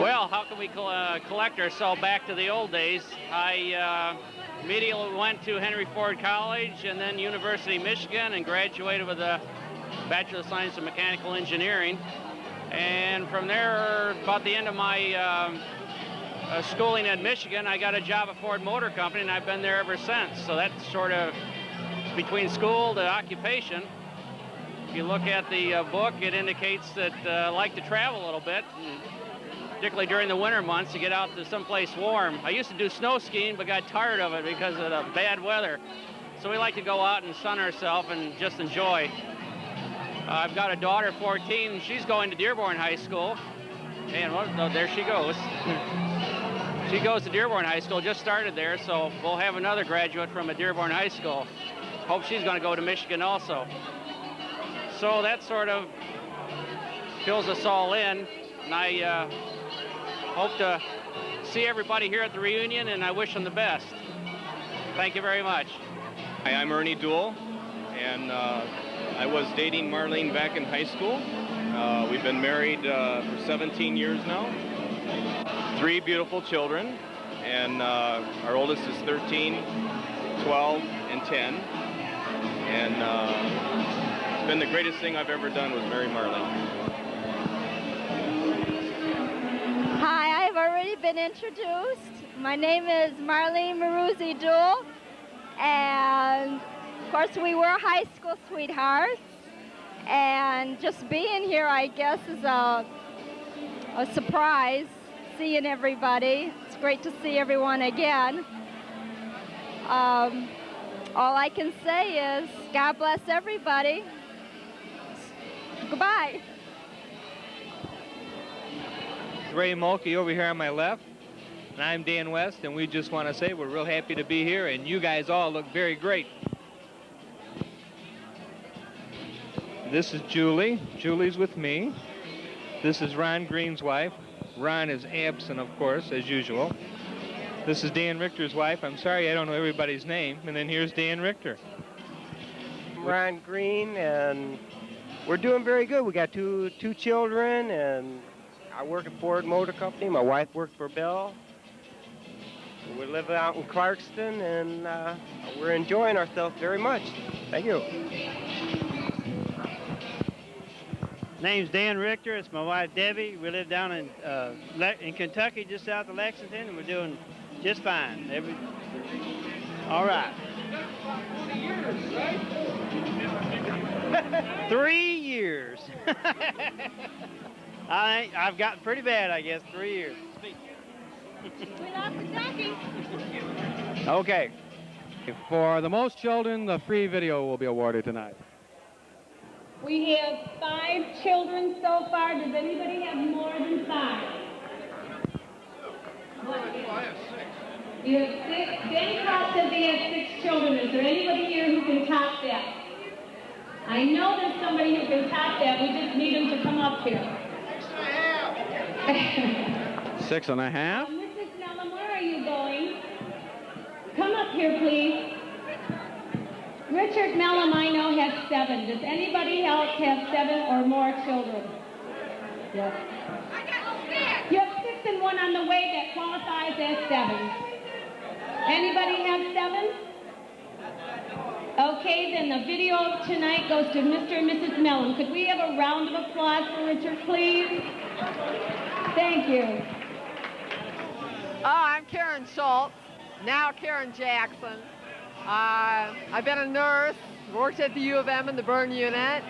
Speaker 21: Well, how can we collect ourselves back to the old days? I immediately went to Henry Ford College and then University of Michigan and graduated with a Bachelor of Science in Mechanical Engineering. And from there, about the end of my schooling at Michigan, I got a job at Ford Motor Company, and I've been there ever since. So that's sort of between school to occupation. If you look at the book, it indicates that I like to travel a little bit, particularly during the winter months, to get out to someplace warm. I used to do snow skiing, but got tired of it because of the bad weather. So we like to go out and sun ourselves and just enjoy. I've got a daughter, 14, and she's going to Dearborn High School. And well, there she goes. She goes to Dearborn High School, just started there, so we'll have another graduate from a Dearborn High School. Hope she's going to go to Michigan also. So that sort of fills us all in, and I hope to see everybody here at the reunion, and I wish them the best. Thank you very much.
Speaker 24: Hi, I'm Ernie Duell, and I was dating Marlene back in high school. We've been married for 17 years now. 3 beautiful children, and our oldest is 13, 12, and 10. And it's been the greatest thing I've ever done was marry Marlene.
Speaker 18: Hi, I've already been introduced. My name is Marlene Maruzzi Duell, and of course we were high school sweethearts. And just being here, I guess, is a surprise, seeing everybody. It's great to see everyone again. All I can say is, God bless everybody. Goodbye.
Speaker 26: Ray Mulkey over here on my left, and I'm Dan West, and we just want to say we're real happy to be here, and you guys all look very great. This is Julie. Julie's with me. This is Ron Green's wife. Ron is absent, of course, as usual. This is Dan Richter's wife. I'm sorry I don't know everybody's name. And then here's Dan Richter.
Speaker 10: Ron Green, and we're doing very good. We got two children, and I work at Ford Motor Company. My wife works for Bell. We live out in Clarkston, and we're enjoying ourselves very much. Thank you.
Speaker 6: Name's Dan Richter. It's my wife Debbie. We live down in Kentucky, just south of Lexington, and we're doing just fine. All right. 3 years. I've gotten pretty bad, I guess. 3 years.
Speaker 17: We lost the jockey.
Speaker 4: Okay. For the most children, the free video will be awarded tonight.
Speaker 17: We have 5 children so far. Does anybody have more than 5? You have 6. Dan Cross says he has 6 children. Is there anybody here who can top that? I know there's somebody who can top that. We just need them to come up here.
Speaker 4: 6 and a half.
Speaker 17: Mrs. Mellon, where are you going? Come up here, please. Richard Mellon, I know, has 7. Does anybody else have 7 or more children? Yes. You have 6 and 1 on the way that qualifies as 7. Anybody have 7? Okay, then the video of tonight goes to Mr. and Mrs. Mellon. Could we have a round of applause for Richard, please? Thank you.
Speaker 2: Oh, I'm Karen Schultz, now Karen Jackson. I've been a nurse, worked at the U of M in the burn unit.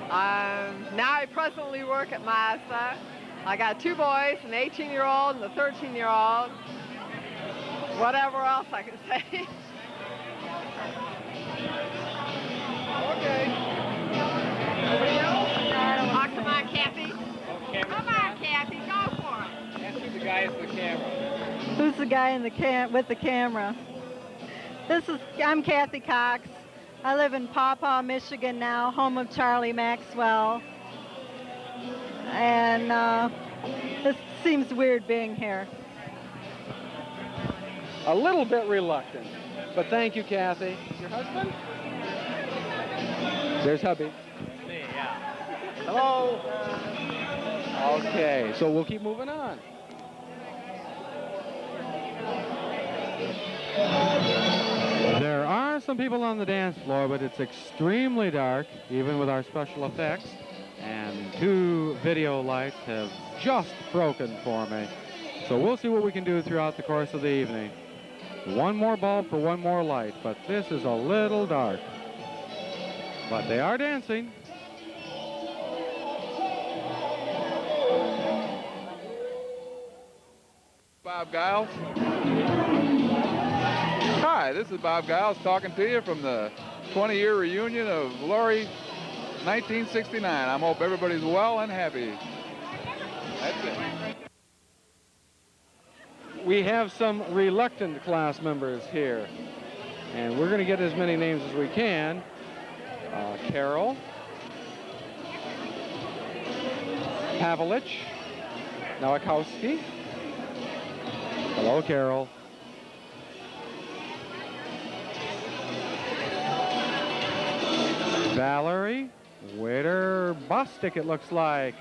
Speaker 2: Now I presently work at Mazda. I got 2 boys, an 18-year-old and a 13-year-old. Whatever else I can say. Okay. Nobody else? Oh, come on, Kathy. Come on, Kathy, go for it.
Speaker 5: That's who the guy is with the camera.
Speaker 7: Who's the guy in the with the camera? I'm Kathy Cox. I live in Paw Paw, Michigan now, home of Charlie Maxwell. And this seems weird being here.
Speaker 4: A little bit reluctant, but thank you, Kathy. Your husband? There's hubby.
Speaker 5: Me, yeah.
Speaker 4: Hello. Okay, so we'll keep moving on. There are some people on the dance floor, but it's extremely dark, even with our special effects. And 2 video lights have just broken for me. So we'll see what we can do throughout the course of the evening. 1 more bulb for 1 more light, but this is a little dark. But they are dancing.
Speaker 9: Bob Giles. Hi, this is Bob Giles talking to you from the 20-year reunion of Lowrey 1969. I hope everybody's well and happy. That's it.
Speaker 4: We have some reluctant class members here, and we're going to get as many names as we can. Carol, Pavlich, Nowakowski. Hello, Carol. Valerie, Waiter Bostic, it looks like.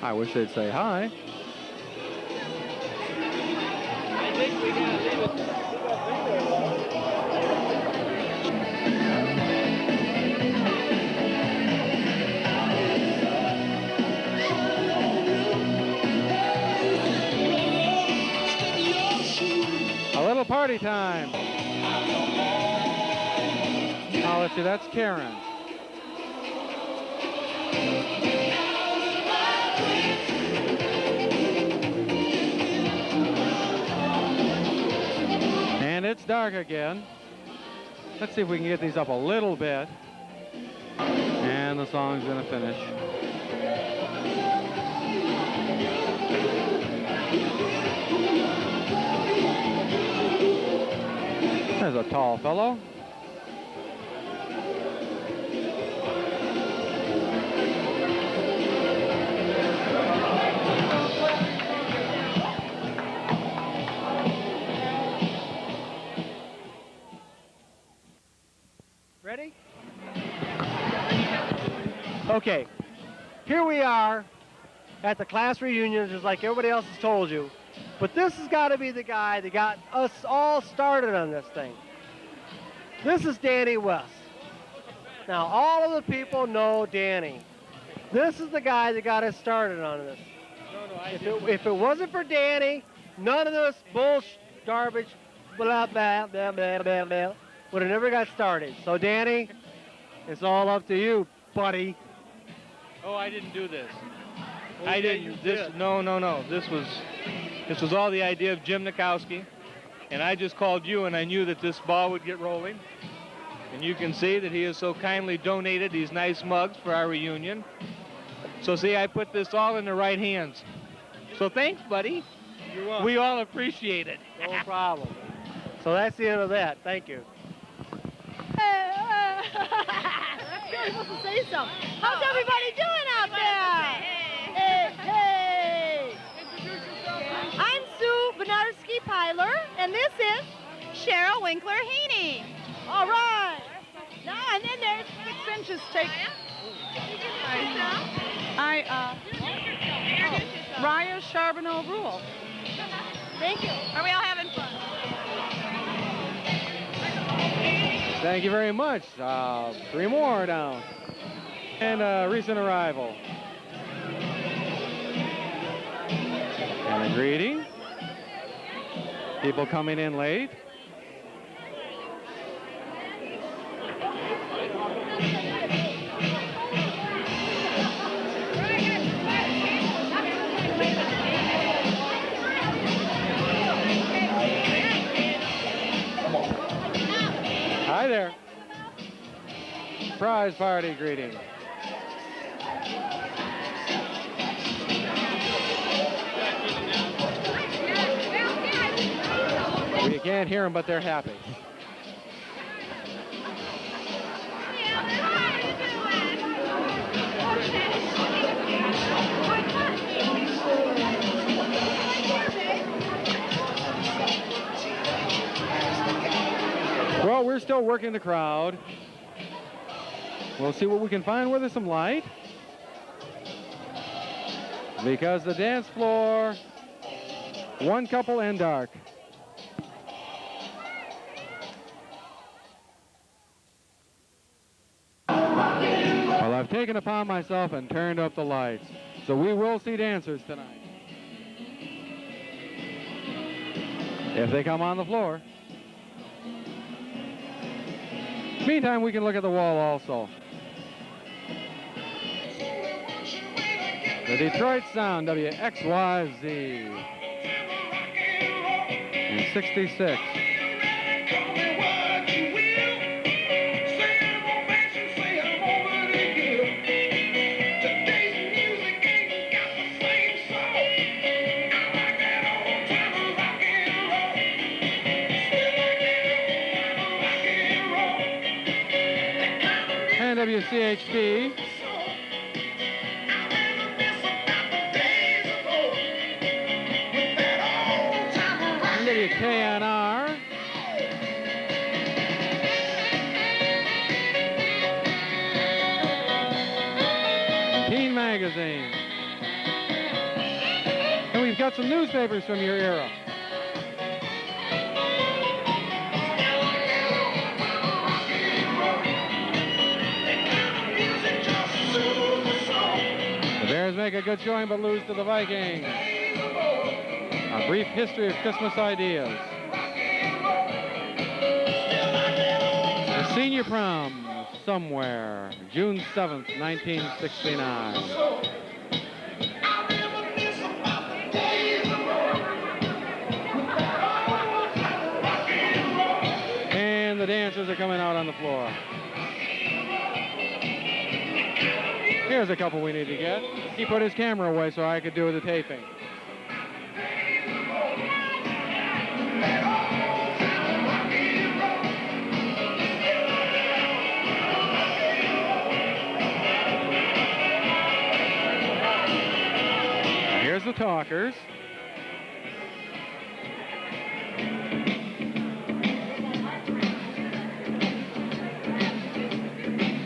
Speaker 4: I wish they'd say hi.
Speaker 5: I think we gotta leave it.
Speaker 4: A little party time. Oh, let's see, that's Karen. And it's dark again. Let's see if we can get these up a little bit. And the song's gonna finish. There's a tall fellow.
Speaker 10: Ready? Okay, here we are at the class reunion, just like everybody else has told you. But this has got to be the guy that got us all started on this thing. This is Danny West. Now, all of the people know Danny. This is the guy that got us started on this. If it wasn't for Danny, none of this bullshit, garbage, blah, blah, blah, blah, blah, blah, would have never got started. So, Danny, it's all up to you, buddy.
Speaker 26: Oh, I didn't do this.
Speaker 10: Oh,
Speaker 26: I
Speaker 10: yeah,
Speaker 26: didn't.
Speaker 10: you
Speaker 26: This
Speaker 10: did.
Speaker 26: no. This was all the idea of Jim Nikowski, and I just called you, and I knew that this ball would get rolling. And you can see that he has so kindly donated these nice mugs for our reunion. So see, I put this all in the right hands. So thanks, buddy.
Speaker 10: You're welcome.
Speaker 26: We all appreciate it.
Speaker 10: No problem. So that's the end of that. Thank you.
Speaker 18: You're supposed to say something. How's everybody doing out there? Hey, hey. I'm Sue Benarski-Pyler, and this is
Speaker 19: Cheryl Winkler-Haney.
Speaker 18: all right. Now, and then there's
Speaker 19: 6 inches take. Raya Charbonneau Rule.
Speaker 18: Thank you.
Speaker 19: Are we all having fun?
Speaker 4: Thank you very much. 3 more down. And a recent arrival. And a greeting. People coming in late. Hi there. Surprise party greeting. You can't hear them, but they're happy. Well, we're still working the crowd. We'll see what we can find where there's some light. Because the dance floor, one couple and dark. Well, I've taken upon myself and turned up the lights. So we will see dancers tonight. If they come on the floor. Meantime, we can look at the wall also. The Detroit Sound, WXYZ. In 66. And WCHP. WKNR. Teen Magazine. And we've got some newspapers from your era. The Bears make a good showing but lose to the Vikings. A brief history of Christmas ideas. The senior prom somewhere, June 7th, 1969. And the dancers are coming out on the floor. Here's a couple we need to get. He put his camera away so I could do the taping. Here's the talkers.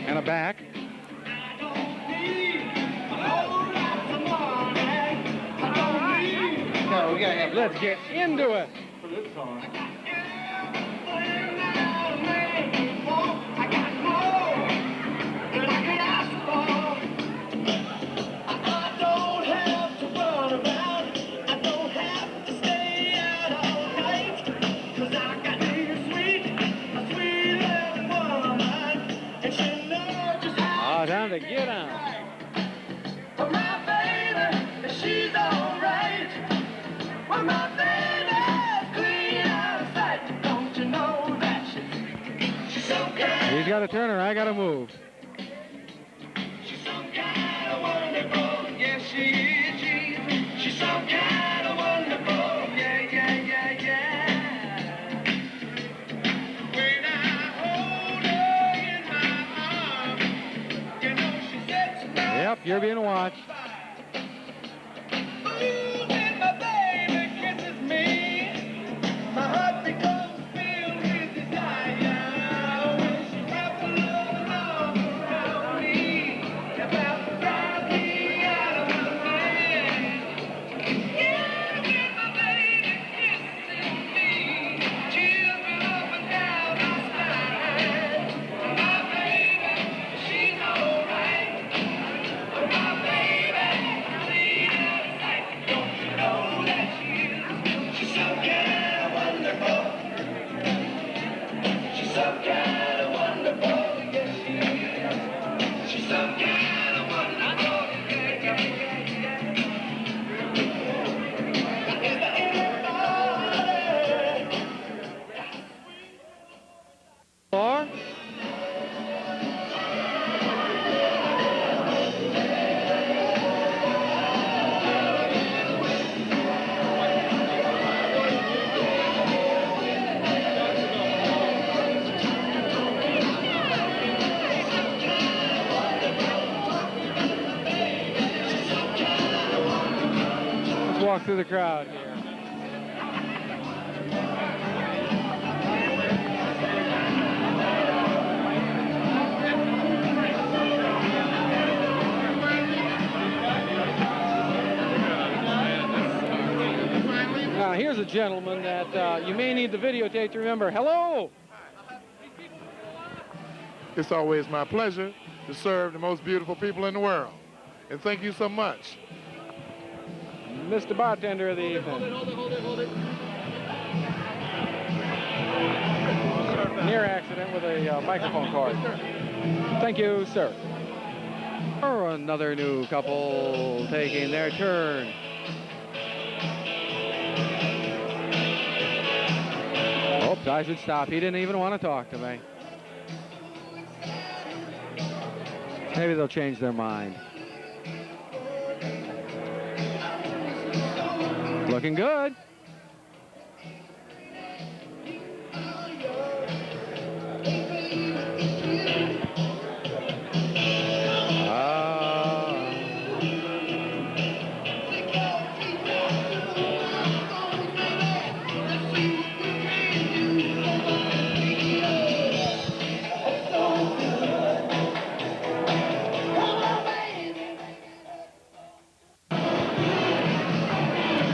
Speaker 4: And a back.
Speaker 26: on, we gotta have.
Speaker 4: Let's get into it.
Speaker 26: For this song.
Speaker 4: Time to get on.
Speaker 8: My baby, she's alright. Well, my baby's clean out of sight. Don't you know that she's so kind?
Speaker 4: He's got to turn her. I got to move.
Speaker 8: She's so kind of wonderful. Yes, she is. She's so kind of wonderful. Yeah, yeah, yeah, yeah. When I hold her in my arms, you know she sets me.
Speaker 4: Yep, you're being watched.
Speaker 8: When my baby kisses me, my heart becomes filled with desire. When she wraps her loving arms around me, about to drive me out of my mind. Yeah, when my baby kisses me, chills me up and down my spine. My baby, she's alright. My baby, clean out of sight. Don't you know that she is? She's so kind of wonderful. She's so kind of wonderful. Yes, she is. She's so kind of wonderful. Yeah, yeah, yeah,
Speaker 4: Four. Let's walk through the crowd here. Now, here's a gentleman that you may need the videotape to remember. Hello!
Speaker 11: It's always my pleasure to serve the most beautiful people in the world. And thank you so much.
Speaker 4: Mr. Bartender of the evening.
Speaker 11: Hold it.
Speaker 4: Near accident with a microphone cord. Thank you, sir. Or another new couple taking their turn. Oops, I should stop. He didn't even want to talk to me. Maybe they'll change their mind. Looking good.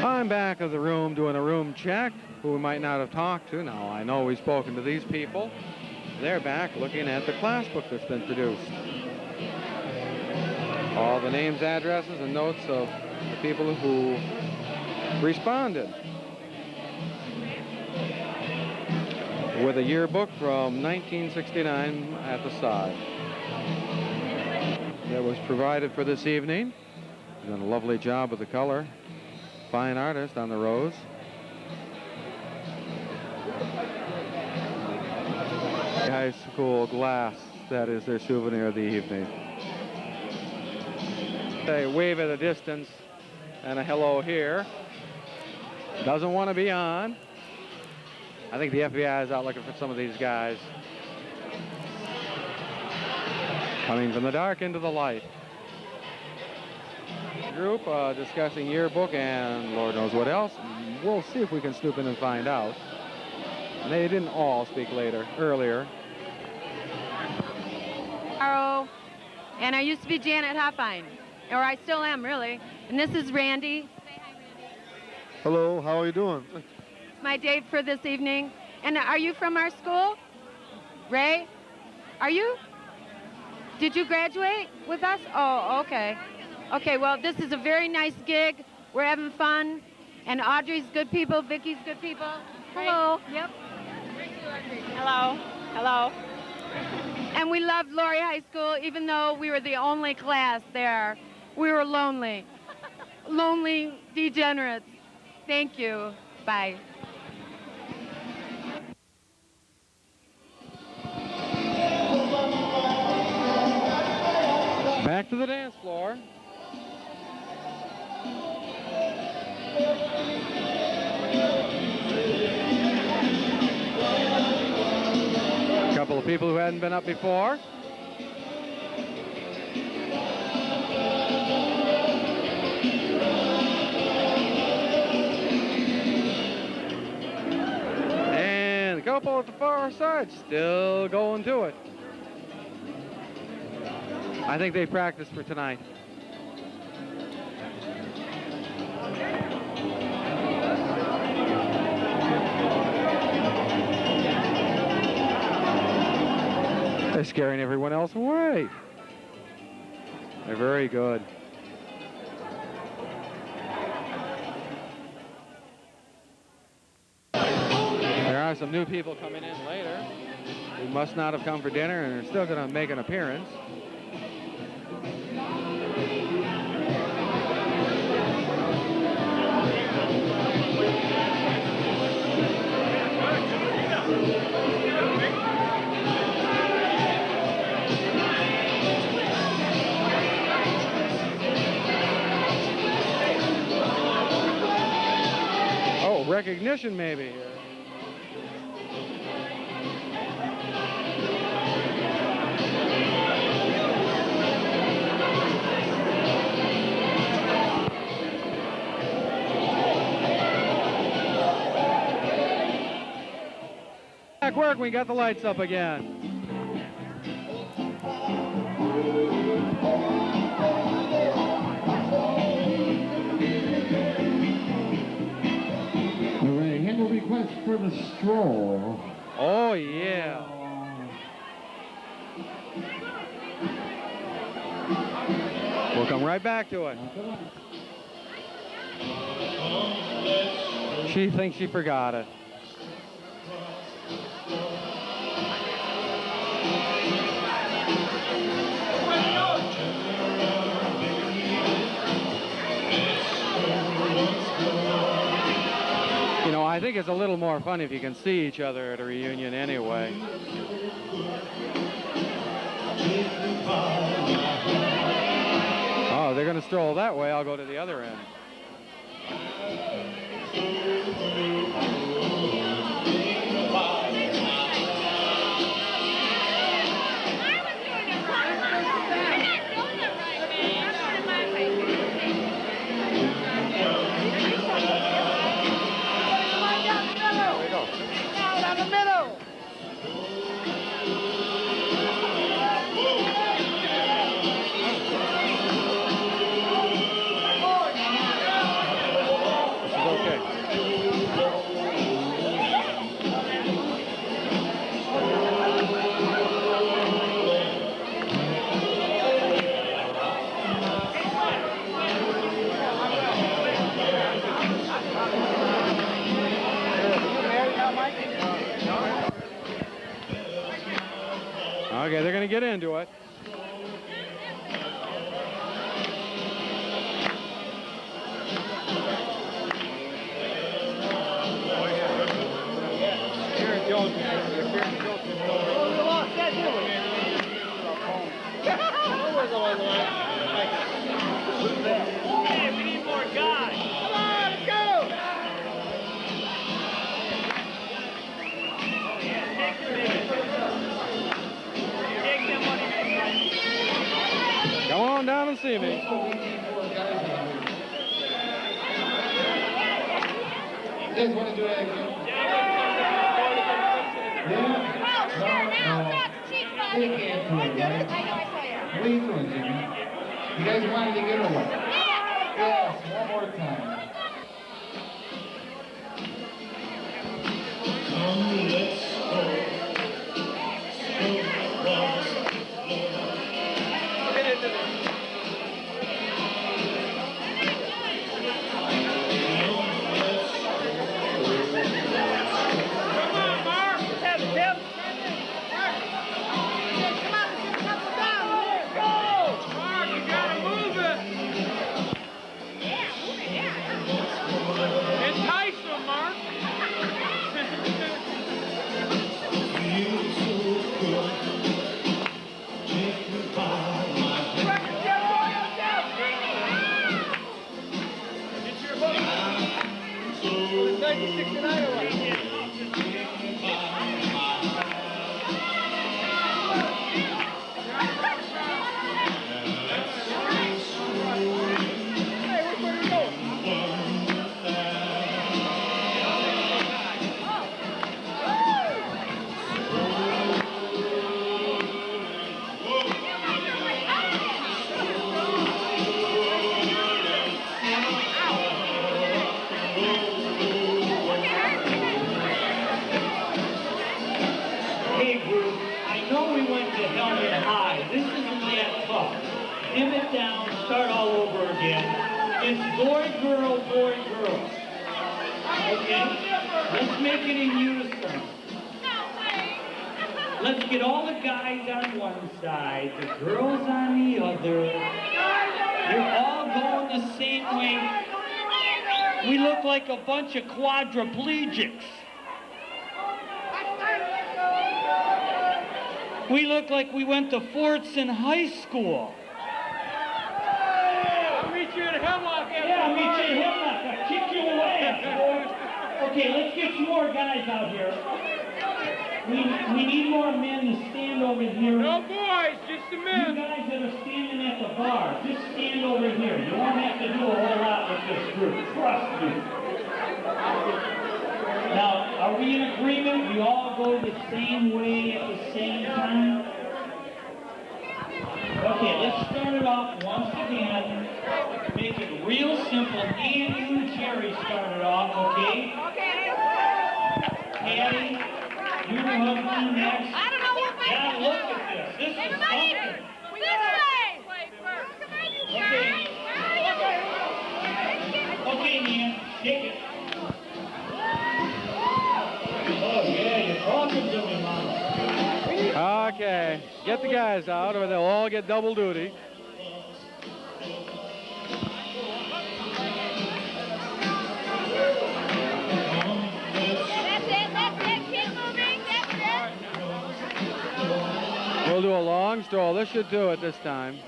Speaker 4: I'm back of the room doing a room check, who we might not have talked to. Now, I know we've spoken to these people. They're back looking at the class book that's been produced. All the names, addresses, and notes of the people who responded. With a yearbook from 1969 at the side. That was provided for this evening. Done a lovely job with the color. Fine artist on the rose. High school glass, that is their souvenir of the evening. They wave at a distance and a hello here. Doesn't want to be on. I think the FBI is out looking for some of these guys. Coming from the dark into the light. Group discussing yearbook and Lord knows what else. We'll see if we can snoop in and find out. And they didn't all speak earlier.
Speaker 13: Hello, and I used to be Janet Hoffine, or I still am really. And this is Randy.
Speaker 12: Hello, how are you doing?
Speaker 13: It's my date for this evening. And are you from our school? Ray? Are you? Did you graduate with us? Oh, okay. Okay, well, this is a very nice gig. We're having fun. And Audrey's good people, Vicky's good people. Hello. Yep.
Speaker 14: Hello. Hello.
Speaker 13: And we loved Lowrey High School, even though we were the only class there. We were lonely. Lonely degenerates. Thank you. Bye.
Speaker 4: Back to the dance floor. A couple of people who hadn't been up before. And a couple at the far side still going to it. I think they practiced for tonight. They're scaring everyone else away. They're very good. There are some new people coming in later who must not have come for dinner and are still going to make an appearance. Oh, recognition maybe here. Back work, we got the lights up again.
Speaker 15: All right, handle request for the stroll.
Speaker 4: Oh, yeah. We'll come right back to it. She thinks she forgot it. You know, I think it's a little more fun if you can see each other at a reunion anyway. Oh, they're going to stroll that way. I'll go to the other end. Okay, they're going to get into it.
Speaker 8: Hey, we need more guys. Come on, let's go.
Speaker 4: Come on down and see me.
Speaker 15: You guys want to do it again? They can't do it, right? What are you doing, Jimmy? You guys wanted to get her one? Yes, one more time. Hey group, I know we went to Helmet High. This isn't that tough. Dim it down, start all over again. It's boy, girl, boy, girl. Okay? Let's make it in unison. Let's get all the guys on one side, the girls on the other. You're all going the same way. We look like a bunch of quadriplegics. We look like we went to Forts in high school.
Speaker 20: I'll meet you at Hemlock.
Speaker 15: Yeah, I'll meet you at Hemlock. I'll kick you away, boy. Okay, let's get some more guys out here. We need more men to stand over here.
Speaker 20: No boys, just the men.
Speaker 15: You guys that are standing at the bar, just stand over here. You won't have to do a whole lot with this group. Trust me. Now, are we in agreement? We all go the same way at the same time? Okay, let's start it off once again. Make it real simple. Dan, you and Jerry start it off, okay? Okay. Patty, you and husband next.
Speaker 17: I don't know what my...
Speaker 15: Now look at this. This is something.
Speaker 17: This way!
Speaker 15: Okay, Nan, take it. Oh, yeah, you're talking to me, Mama.
Speaker 4: Okay, get the guys out or they'll all get double duty. We'll do a long stroll. This should do it this time.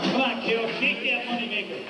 Speaker 15: Come on, kiddo, shake that moneymaker.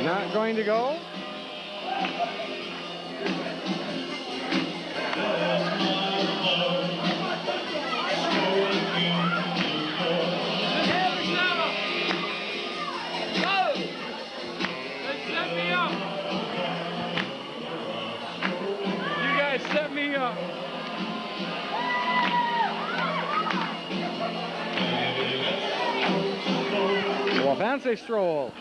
Speaker 4: Not going to go?
Speaker 20: Set me up.
Speaker 4: Well, fancy stroll.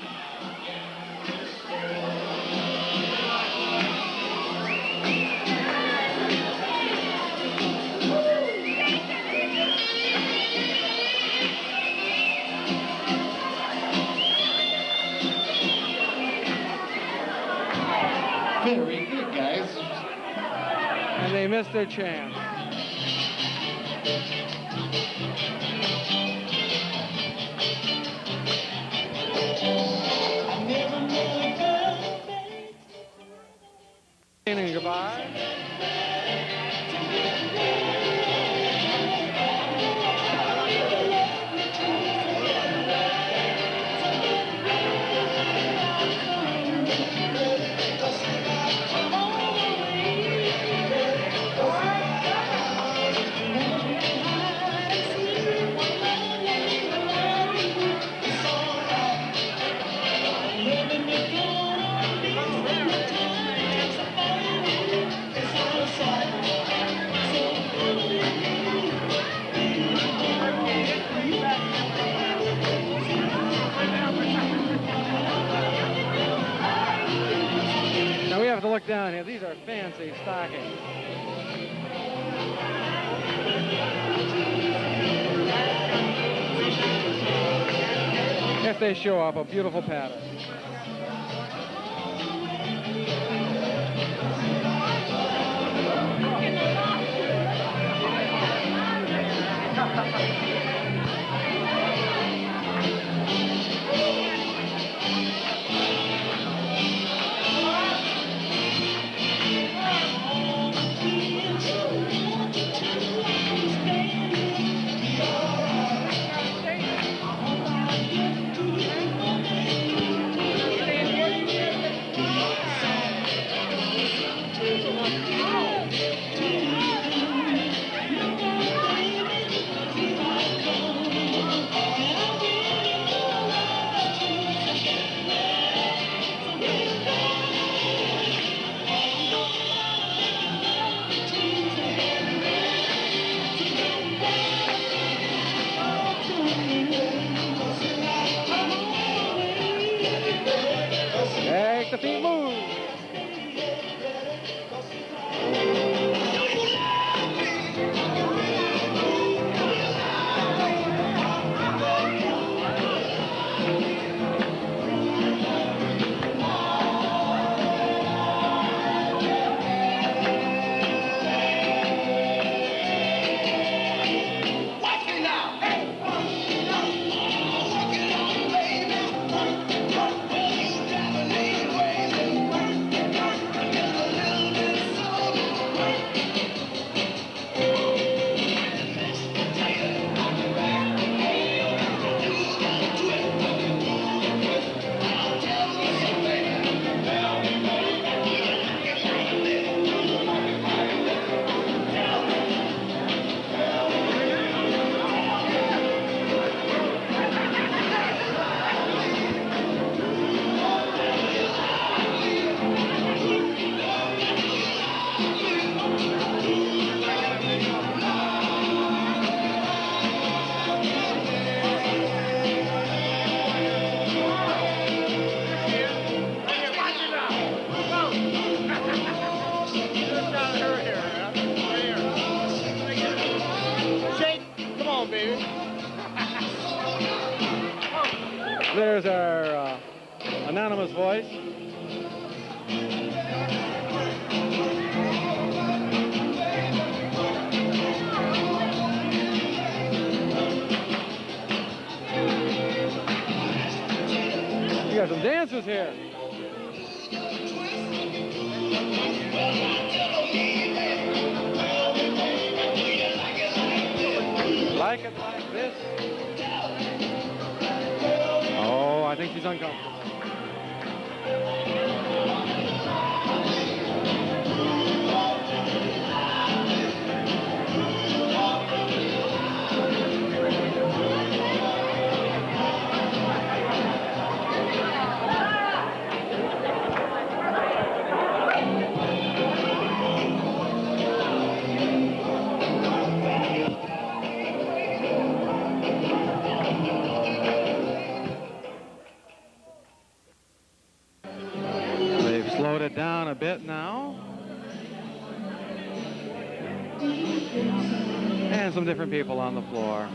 Speaker 3: Very good, guys.
Speaker 4: And they missed their chance. And goodbye.
Speaker 15: Living
Speaker 4: look down here. These are fancy stockings. If they show up, a beautiful pattern. Make the feet move. There's our anonymous voice. We got some dancers here. Like it like this. Oh, I think she's uncomfortable. Slowed it down a bit now. And some different people on the floor.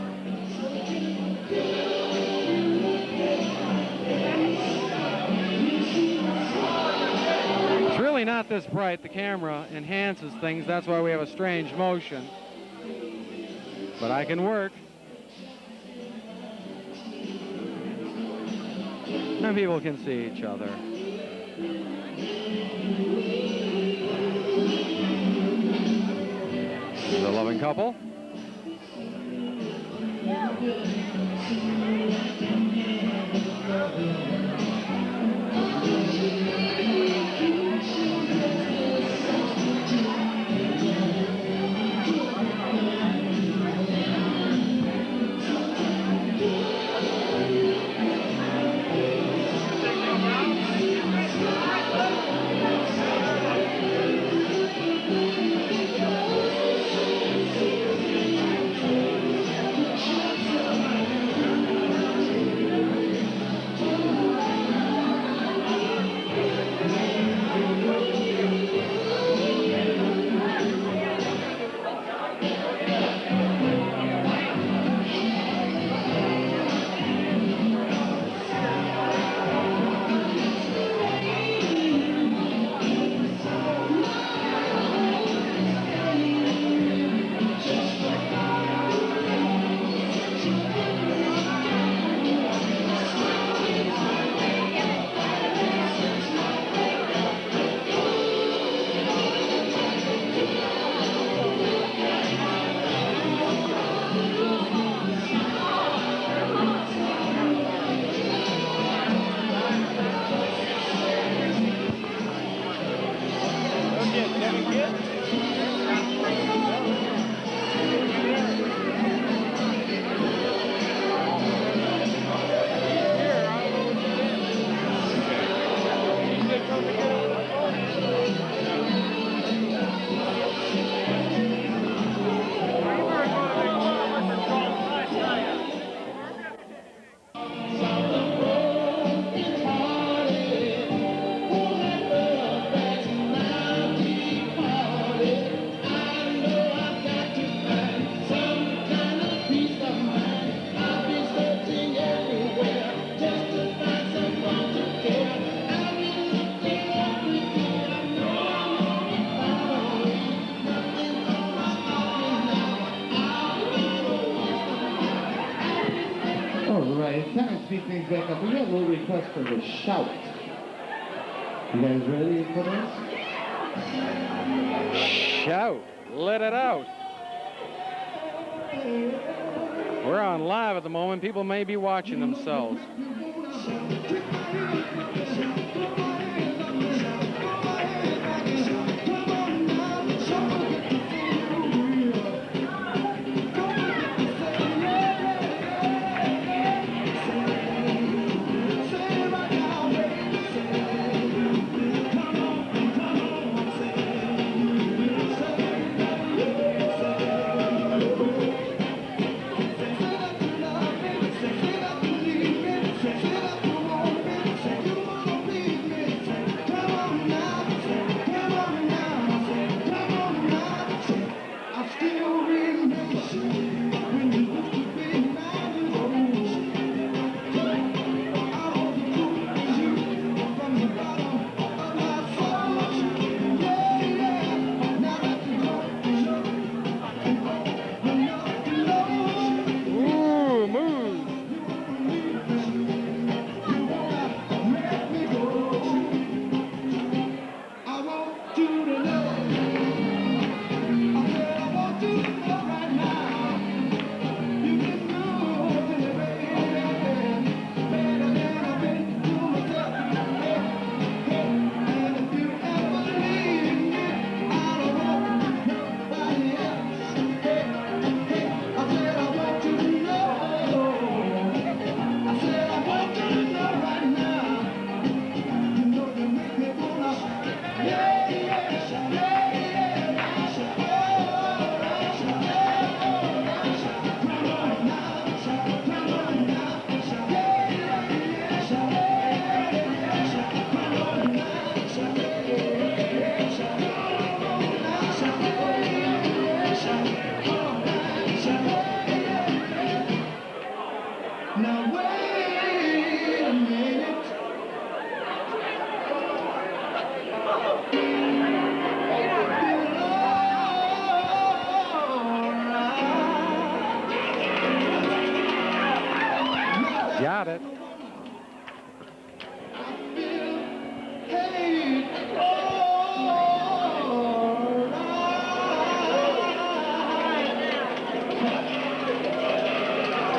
Speaker 4: It's really not this bright. The camera enhances things. That's why we have a strange motion. But I can work. And people can see each other. The loving couple.
Speaker 3: It's time to speed things back up. We got a little request for the shout. You guys ready for this?
Speaker 4: Shout. Let it out. We're on live at the moment. People may be watching themselves. Got it.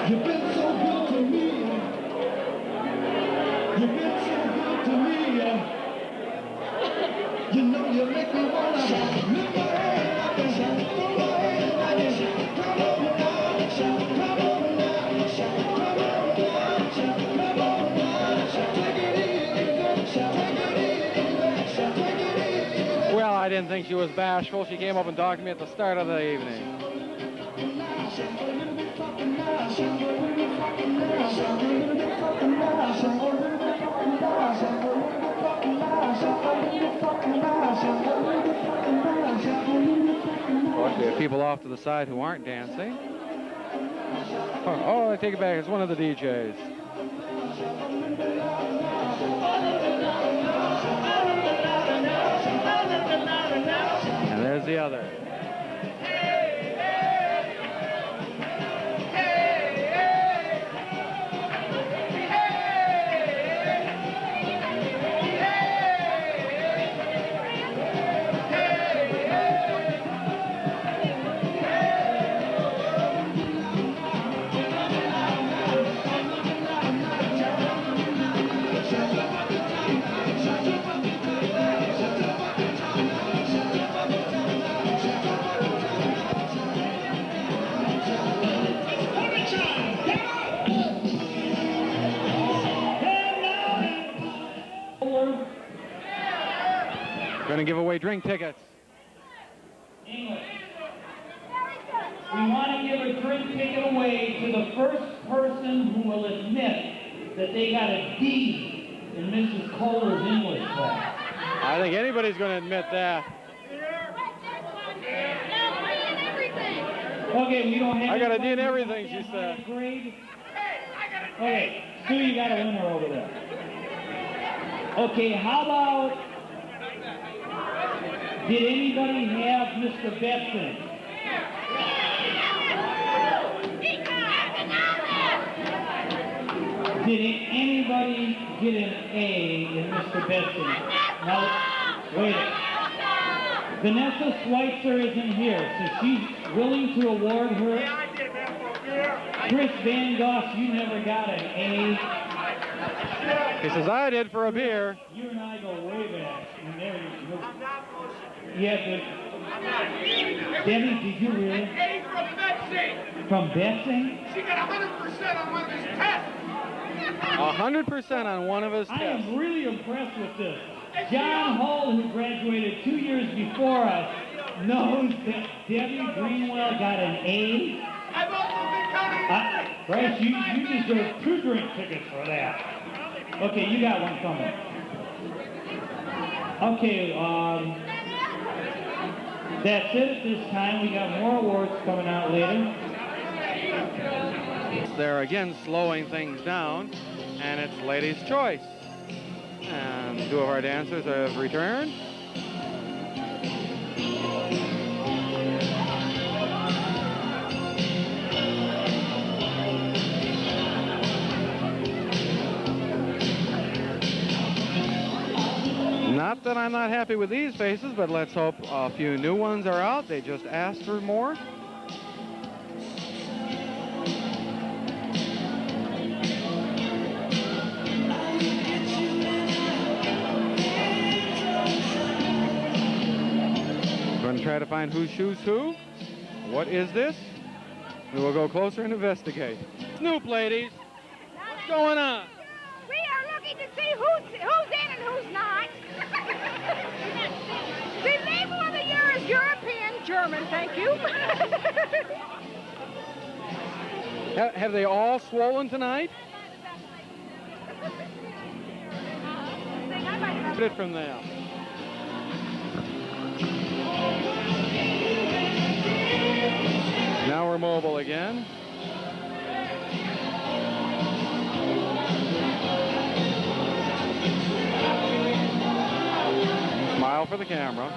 Speaker 8: You've been so good to me. You've been so good to me. You know you make me wanna lift my head up and shout. Come on now, come on now, come on now, come on now, take it easy, take it easy.
Speaker 4: Well, I didn't think she was bashful. She came up and talked to me at the start of the evening. Of course, we have people off to the side who aren't dancing. Oh, I take it back. It's one of the DJs. And there's the other. Going to give away drink tickets.
Speaker 15: English. We want to give a drink ticket away to the first person who will admit that they got a D in Mrs. Kohler's English class.
Speaker 4: I think anybody's going to admit that.
Speaker 15: Okay, we don't have.
Speaker 4: I got a D in everything, she said.
Speaker 15: Grade. Okay, Sue, you got a winner over there. Okay, how about, did anybody have Mr. Betson? Did anybody get an A in Mr. Betson? Now, wait. Vanessa Schweitzer isn't here, so she's willing to award her. Chris Van Goss, you never got an A.
Speaker 4: He says, I did for a beer.
Speaker 15: You and I go way back. And there you go. Yeah, but Debbie, did you really?
Speaker 8: A from Betsy.
Speaker 15: From Betsy?
Speaker 8: She got 100% on one of his tests.
Speaker 4: 100% on one of his
Speaker 15: I
Speaker 4: tests.
Speaker 15: am really impressed with this. John Hull, who graduated 2 years before us, knows that Debbie Greenwell got an A.
Speaker 8: I've also been counting.
Speaker 15: Bryce, you deserve 2 drink tickets for that. Okay, you got one coming. Okay, that's it at this time. We got more awards coming out later.
Speaker 4: They're again slowing things down, and it's ladies' choice. And 2 of our dancers have returned. Not that I'm not happy with these faces, but let's hope a few new ones are out. They just asked for more. Going to try to find who shoots who. What is this? We will go closer and investigate. Snoop, ladies. What's going on?
Speaker 1: We are looking to see who's in and who's not. The label of the year is European German, thank you.
Speaker 4: Have they all swollen tonight? Put it from there. Now we're mobile again. Smile for the camera.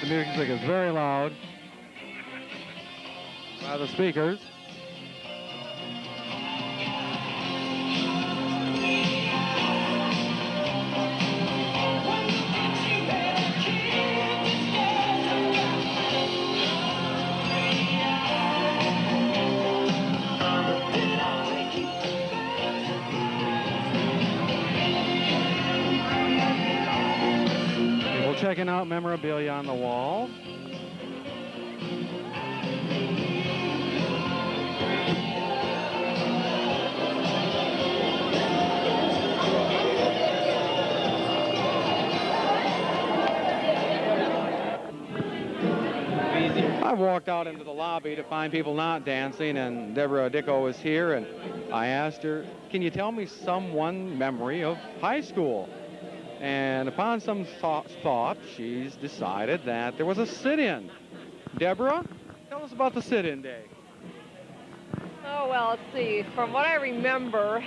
Speaker 4: The music is very loud by the speakers. People checking out memorabilia on the wall. I walked out into the lobby to find people not dancing, and Deborah Dicko was here, and I asked her, can you tell me one memory of high school? And upon some thought, she's decided that there was a sit-in. Deborah, tell us about the sit-in day.
Speaker 2: Oh, well, let's see. From what I remember,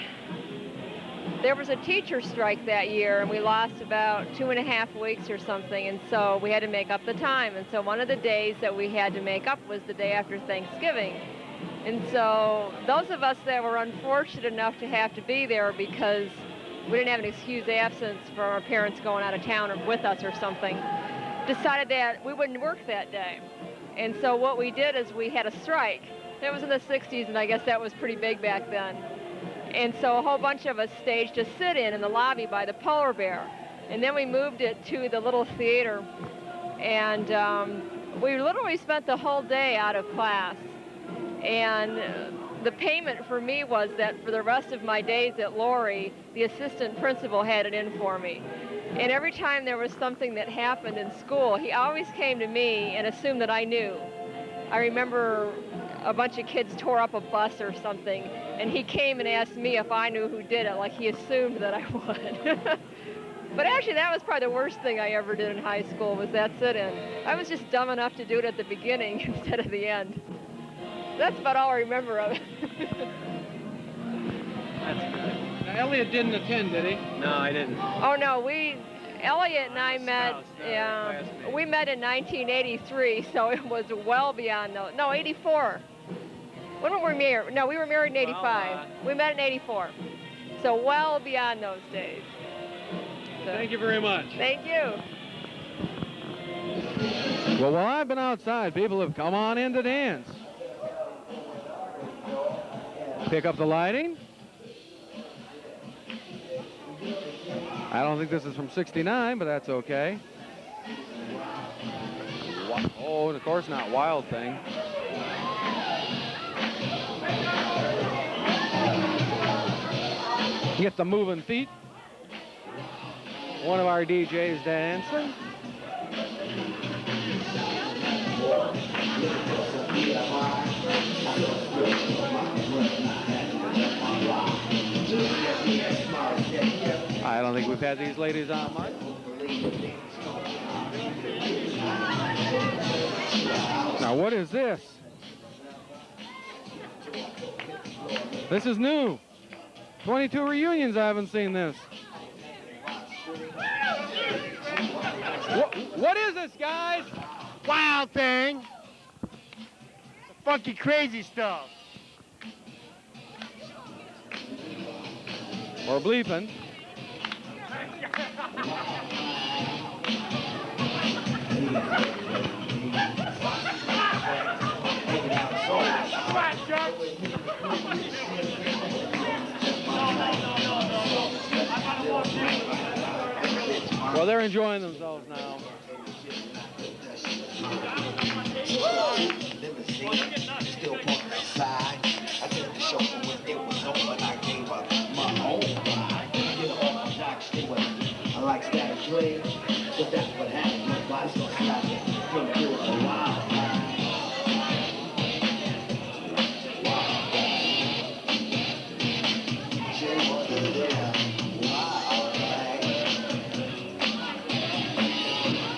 Speaker 2: there was a teacher strike that year, and we lost about 2.5 weeks or something, and so we had to make up the time. And so one of the days that we had to make up was the day after Thanksgiving. And so those of us that were unfortunate enough to have to be there because we didn't have an excused absence for our parents going out of town or with us or something, decided that we wouldn't work that day. And so what we did is we had a strike. That was in the 60s, and I guess that was pretty big back then. And so a whole bunch of us staged a sit-in the lobby by the Polar Bear. And then we moved it to the little theater. And we literally spent the whole day out of class. And the payment for me was that for the rest of my days at Lowrey, the assistant principal had it in for me. And every time there was something that happened in school, he always came to me and assumed that I knew. I remember a bunch of kids tore up a bus or something, and he came and asked me if I knew who did it, like he assumed that I would. But actually, that was probably the worst thing I ever did in high school, was that sit-in. I was just dumb enough to do it at the beginning instead of the end. That's about all I remember of it.
Speaker 20: Now, Elliot didn't attend, did he?
Speaker 10: No, I didn't.
Speaker 2: Oh, no, Elliot and I met, we met in 1983, so it was well beyond those. No, 84. When were we married? No, we were married in 85. We met in 84. So well beyond those days. So,
Speaker 20: thank you very much.
Speaker 2: Thank you.
Speaker 4: Well, while I've been outside, people have come on in to dance. Pick up the lighting. I don't think this is from '69, but that's okay. Oh, of course not Wild Thing. Get the moving feet. One of our DJs dancing. I don't think we've had these ladies on much. Now, what is this? This is new. 22 reunions, I haven't seen this. What is this, guys?
Speaker 20: Wild Thing. Funky, crazy stuff.
Speaker 4: Or bleeping. Well, they're enjoying themselves now.
Speaker 8: Still walking outside. I took the show from when it was on, but I gave up my own ride. Get off my dock, stay with me. I like static dreams, so that's what happened. Nobody's gonna stop me from doing a wild ride.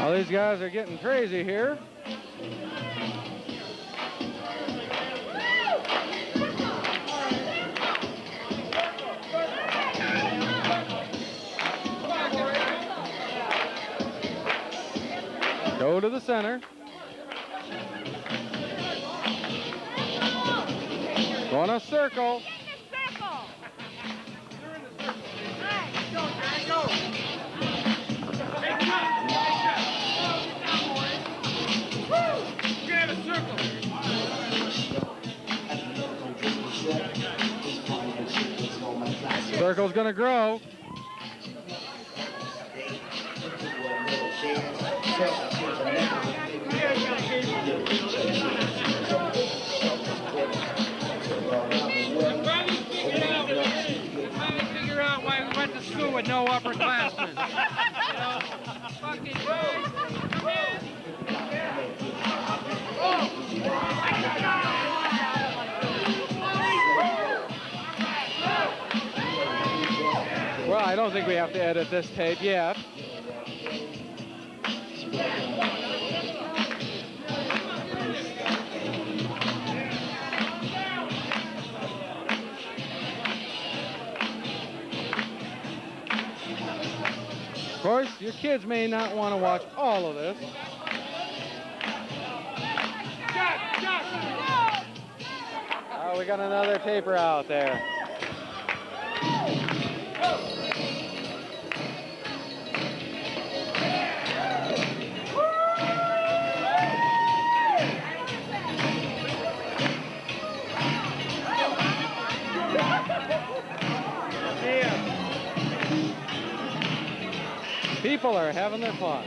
Speaker 4: Oh, these guys are getting crazy here. Go to the center. Go in a circle. Circle's gonna grow.
Speaker 20: Figure out why we went to school with no upperclassmen. You know, fucking guys, come in.
Speaker 4: Well, I don't think we have to edit this tape yet. Your kids may not want to watch all of this. Oh, we got another taper out there. People are having their fun.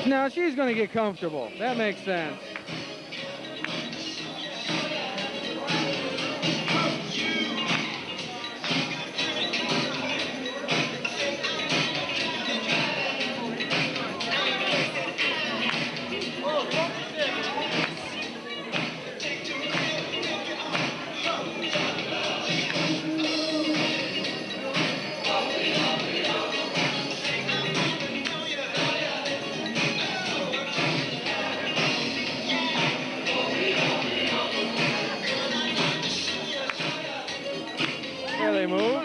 Speaker 4: Now she's going to get comfortable. That makes sense. There they move.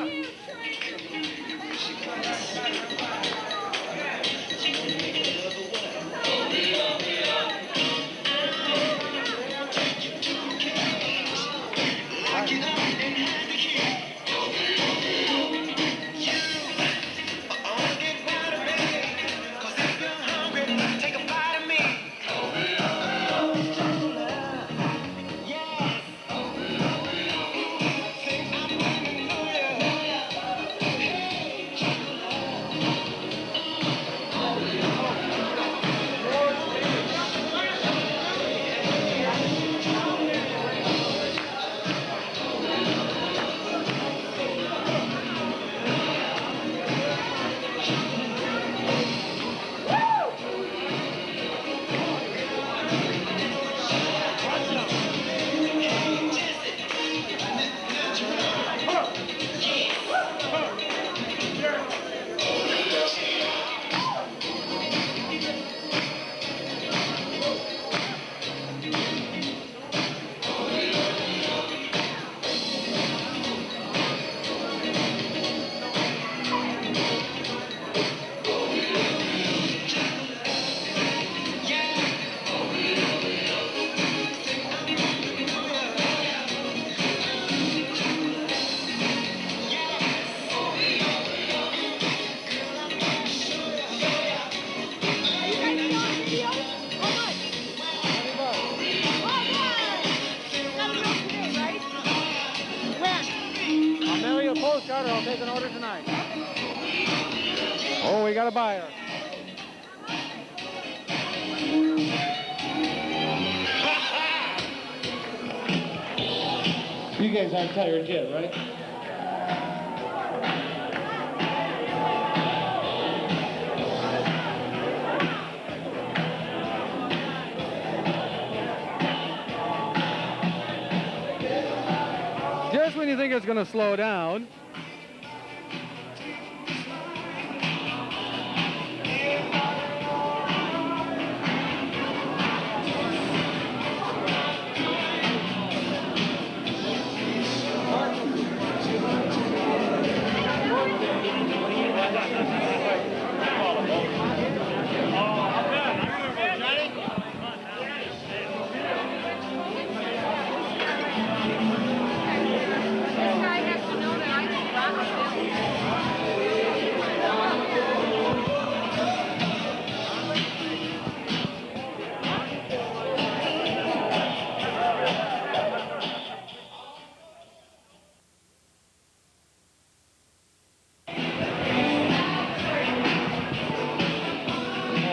Speaker 4: I'll mail you a postcard or I'll take an order tonight. Oh, we got a buyer.
Speaker 3: You guys aren't tired yet, right?
Speaker 4: Just when you think it's going to slow down,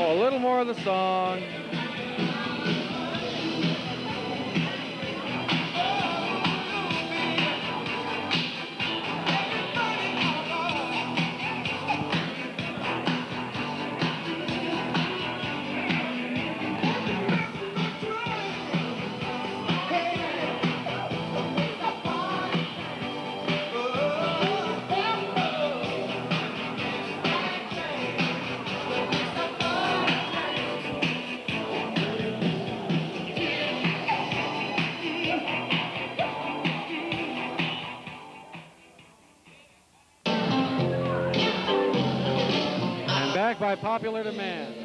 Speaker 4: a little more of the song. by popular demand.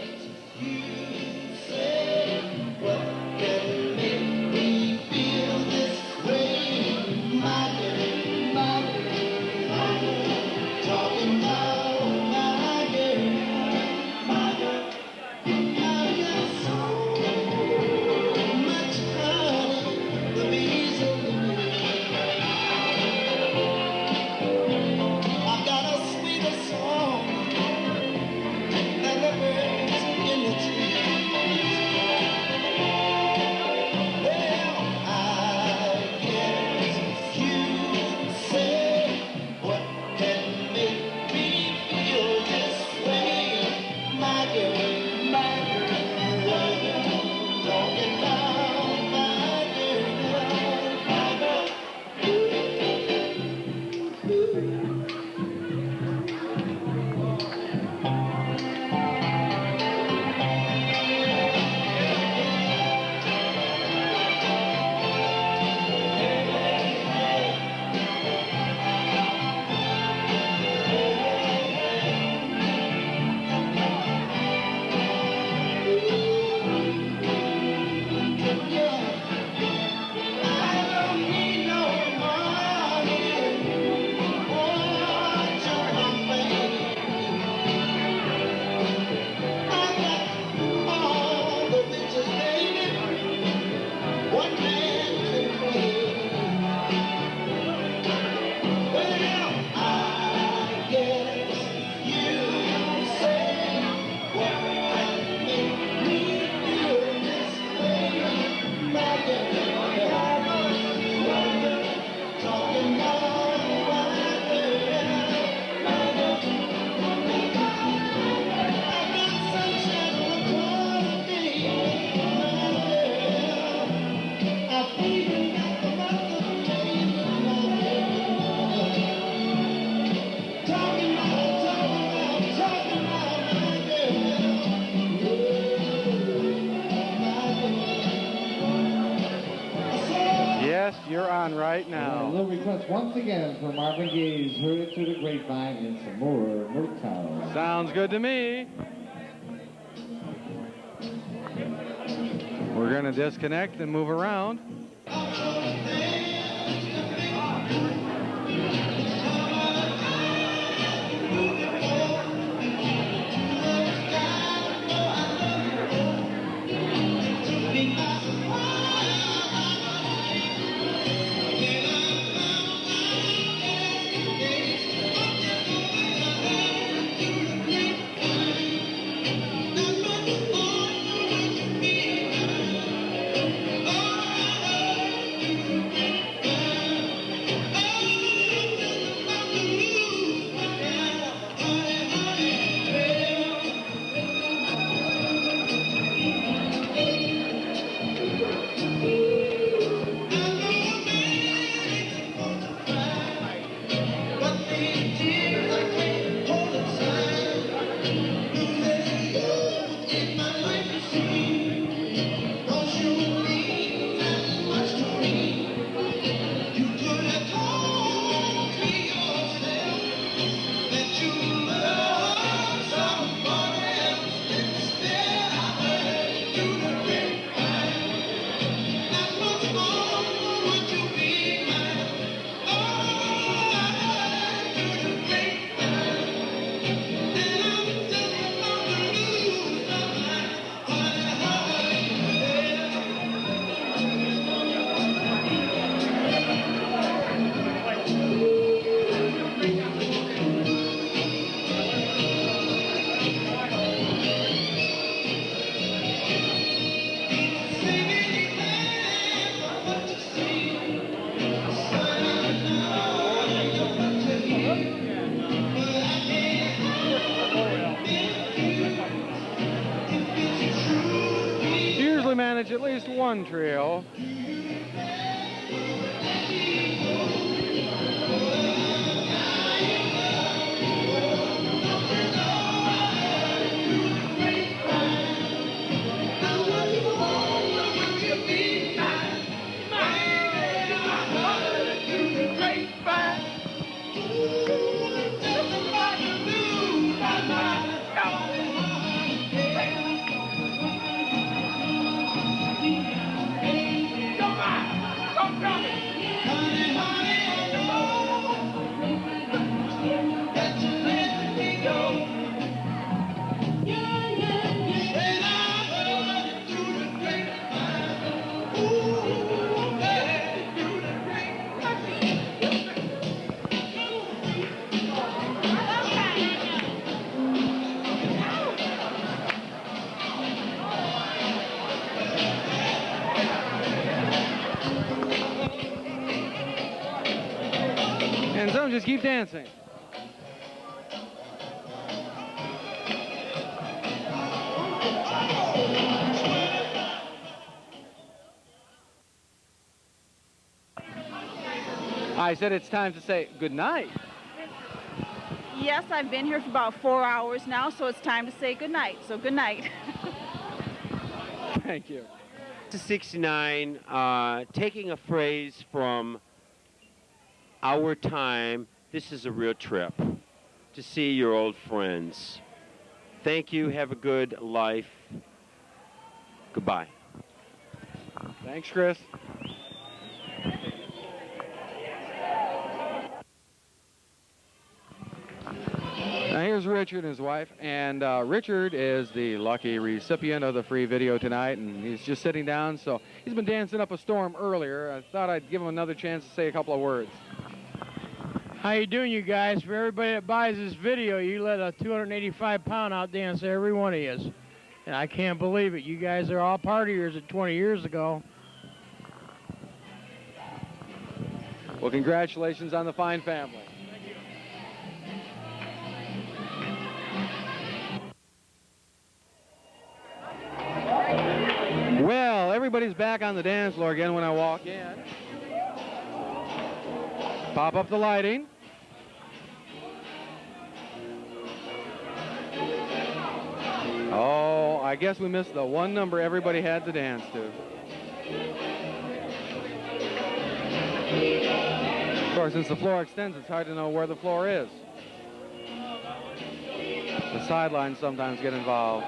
Speaker 4: Yes, you're on right now.
Speaker 3: A little request once again from Marvin Gaye's Heard It Through the Grapevine and some more Motown.
Speaker 4: Sounds good to me. We're going to disconnect and move around. Manage at least one trio. just keep dancing. I said it's time to say good night.
Speaker 14: Yes, I've been here for about 4 hours now, so it's time to say good night. So good night.
Speaker 4: Thank you.
Speaker 12: To 69, taking a phrase from our time, this is a real trip to see your old friends. Thank you. Have a good life. Goodbye.
Speaker 4: Thanks, Chris. Now here's Richard and his wife, and Richard is the lucky recipient of the free video tonight, and he's just sitting down, so he's been dancing up a storm earlier. I thought I'd give him another chance to say a couple of words.
Speaker 20: How you doing, you guys? For everybody that buys this video, you let a 285-pound outdance every one of you. And I can't believe it. You guys are all partiers at 20 years ago.
Speaker 4: Well, congratulations on the fine family. Well, everybody's back on the dance floor again when I walk in. Pop up the lighting. Oh, I guess we missed the one number everybody had to dance to. Of course, since the floor extends, it's hard to know where the floor is. The sidelines sometimes get involved.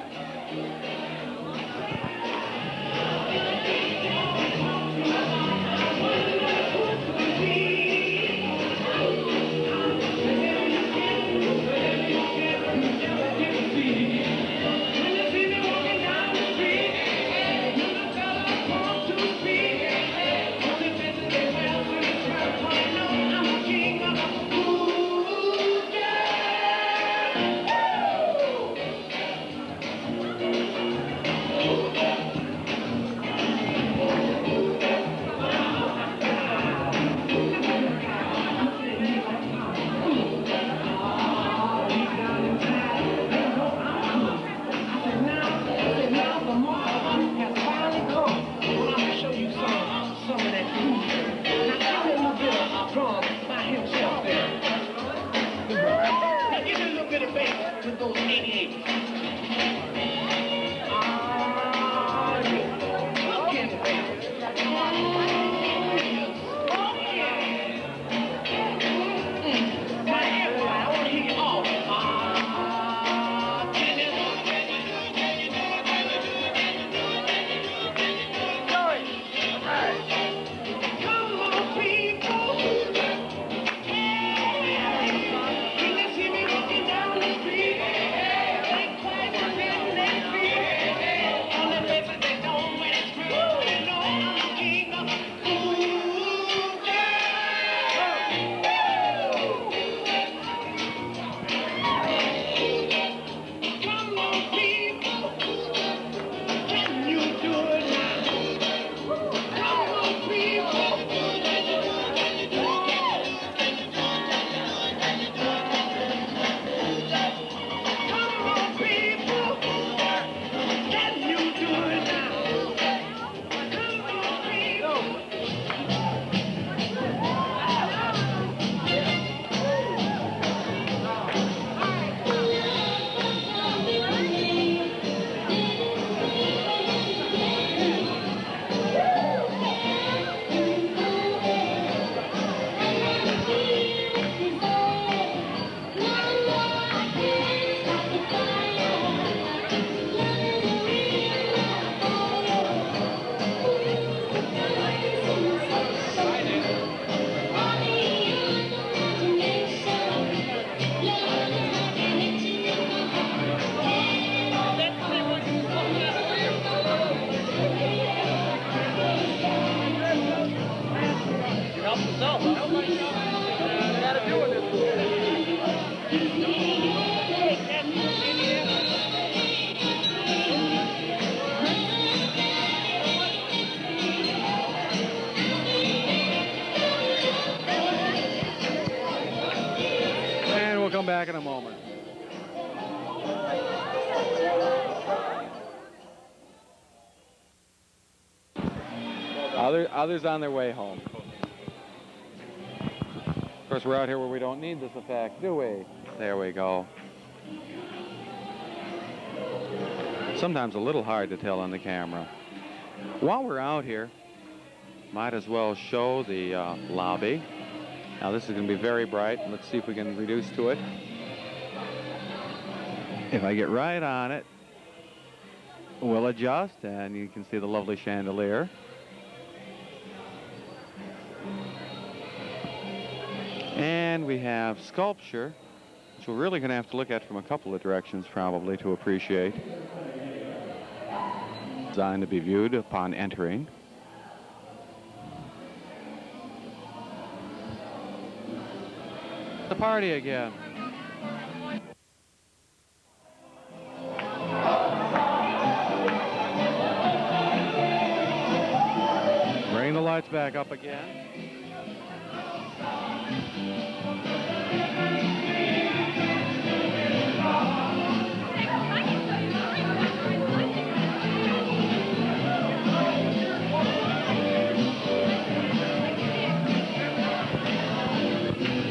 Speaker 4: back in a moment. Others on their way home. Of course, we're out here where we don't need this effect, do we? There we go. Sometimes a little hard to tell on the camera. While we're out here, might as well show the lobby. Now this is going to be very bright. Let's see if we can reduce to it. If I get right on it, we'll adjust, and you can see the lovely chandelier. And we have sculpture, which we're really going to have to look at from a couple of directions probably to appreciate. Designed to be viewed upon entering. The party again. Bring the lights back up again.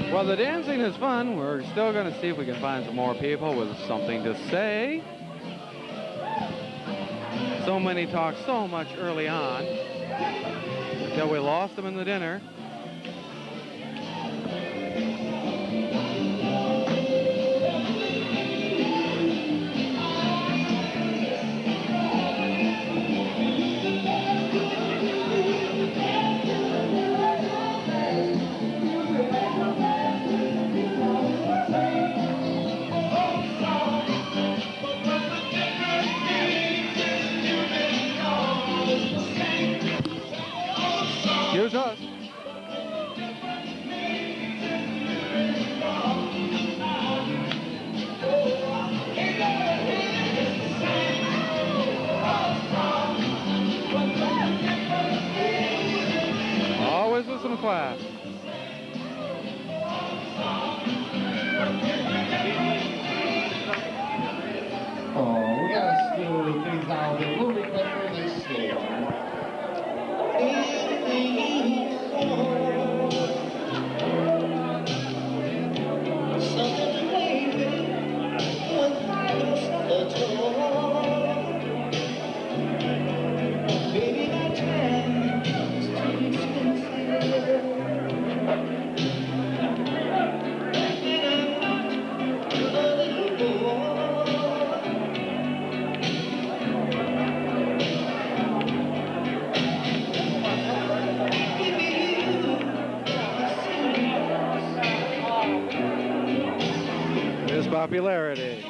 Speaker 4: Well, the dancing is fun. We're still going to see if we can find some more people with something to say. So many talked so much early on until we lost them in the dinner. Here's us. Always with some class.
Speaker 3: Oh, we gotta slow things down. We'll request really slow.
Speaker 4: His popularity.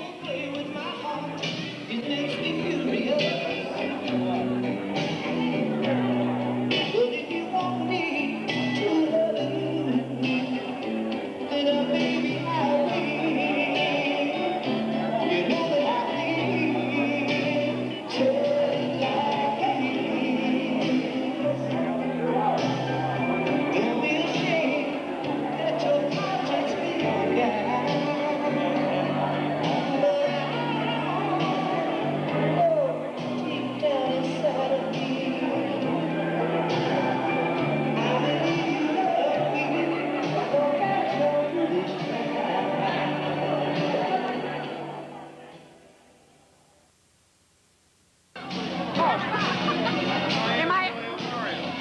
Speaker 1: Am I?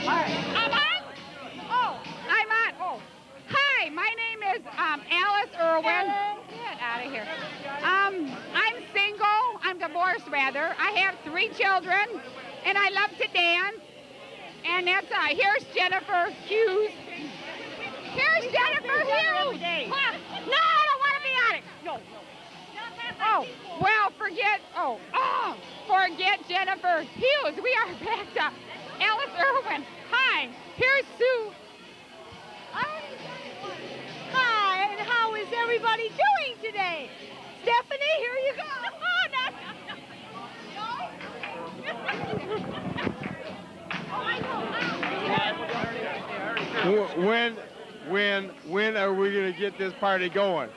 Speaker 1: I'm on? Oh, I'm on. Oh. Hi, my name is Alice Irwin. Get out of here. I'm single. I'm divorced, rather. I have 3 children, and I love to dance. And that's, here's Jennifer Hughes. Here's Jennifer Hughes. Huh? No, I don't want to be on it. No. Oh, well, forget Jennifer Hughes. We are back to Alice Irwin. Hi, here's Sue.
Speaker 16: Hi, and how is everybody doing today? Stephanie, here you go.
Speaker 21: When are we going to get this party going?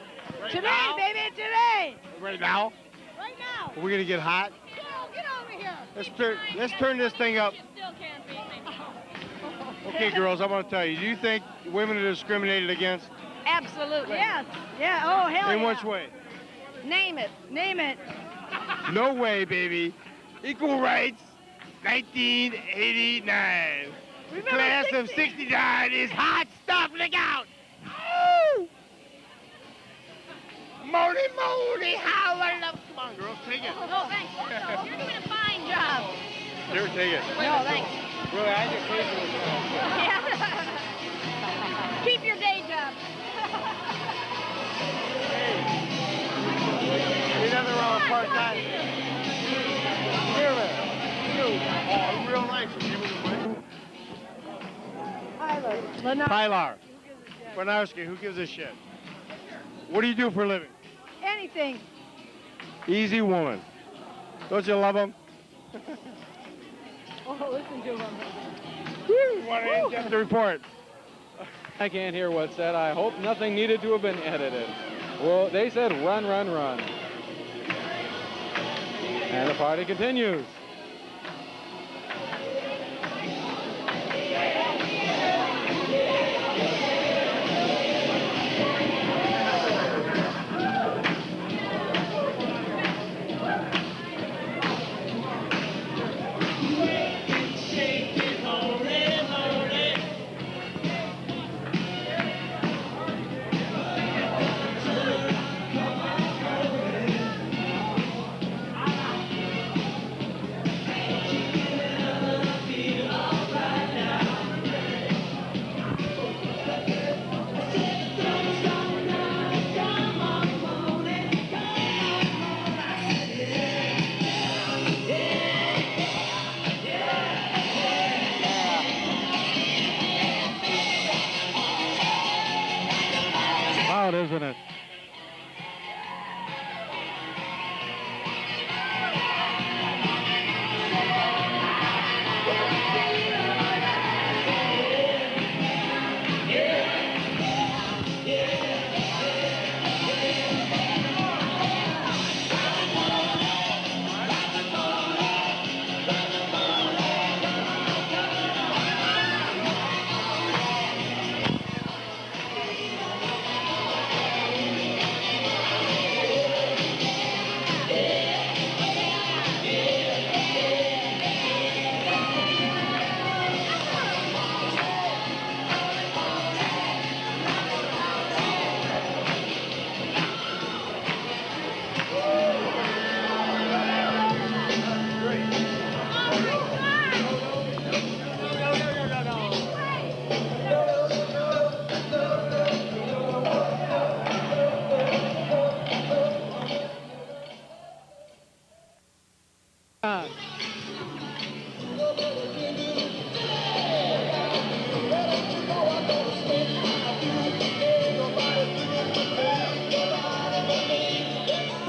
Speaker 16: Today, baby, today.
Speaker 10: Right now?
Speaker 16: Right now.
Speaker 10: Are we gonna get hot?
Speaker 16: Girl, get over here.
Speaker 10: Let's turn this thing up. Okay, girls, I'm gonna tell you. Do you think women are discriminated against?
Speaker 16: Absolutely. Yes. Yeah. Oh, hell
Speaker 10: In
Speaker 16: yeah.
Speaker 10: which way?
Speaker 16: Name it. Name it.
Speaker 10: No way, baby. Equal rights, 1989.
Speaker 16: Remember
Speaker 10: Class of 69 is hot stuff. Look out! Oh! Moni, how I love. Come on, girls, take it.
Speaker 16: No, thanks. You're doing a fine job.
Speaker 10: Here, take it.
Speaker 16: No, thanks.
Speaker 10: Really, I just hate
Speaker 16: Yeah. Keep your day job.
Speaker 10: Ain't nothing wrong with part-time. Here, man. You. Oh, real nice. Pilar. Bernarski, who gives a shit? What do you do for a living?
Speaker 16: Anything.
Speaker 10: Easy woman. Don't you love him?
Speaker 16: Oh, listen to him.
Speaker 10: Want to get the report?
Speaker 4: I can't hear what's said. I hope nothing needed to have been edited. Well, they said run, run, run. And the party continues. Loud, isn't it?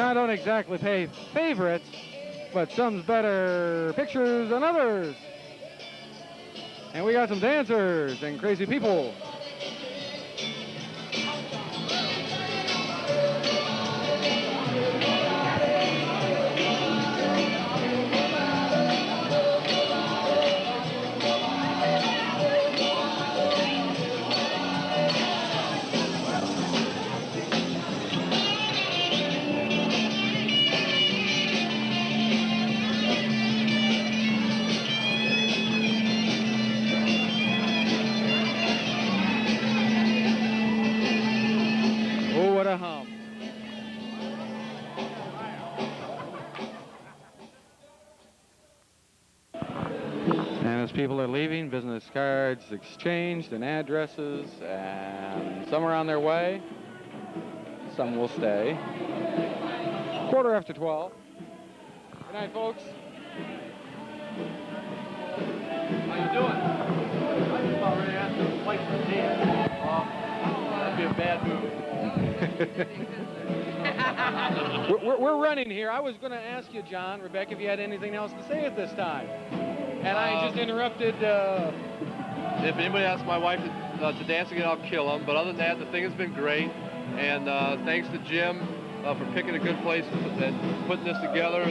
Speaker 4: I don't exactly pay favorites, but some's better pictures than others. And we got some dancers and crazy people. Oh, what a hum. And as people are leaving, business cards exchanged and addresses, and some are on their way. Some will stay. 12:15. Good night, folks.
Speaker 5: How you doing? I just about ready to ask them to play for a dance. That'd be a bad move.
Speaker 4: We're running here. I was going to ask you, John, Rebecca, if you had anything else to say at this time. And I just interrupted.
Speaker 5: If anybody asks my wife to dance again, I'll kill them. But other than that, the thing has been great. And thanks to Jim for picking a good place and putting this together.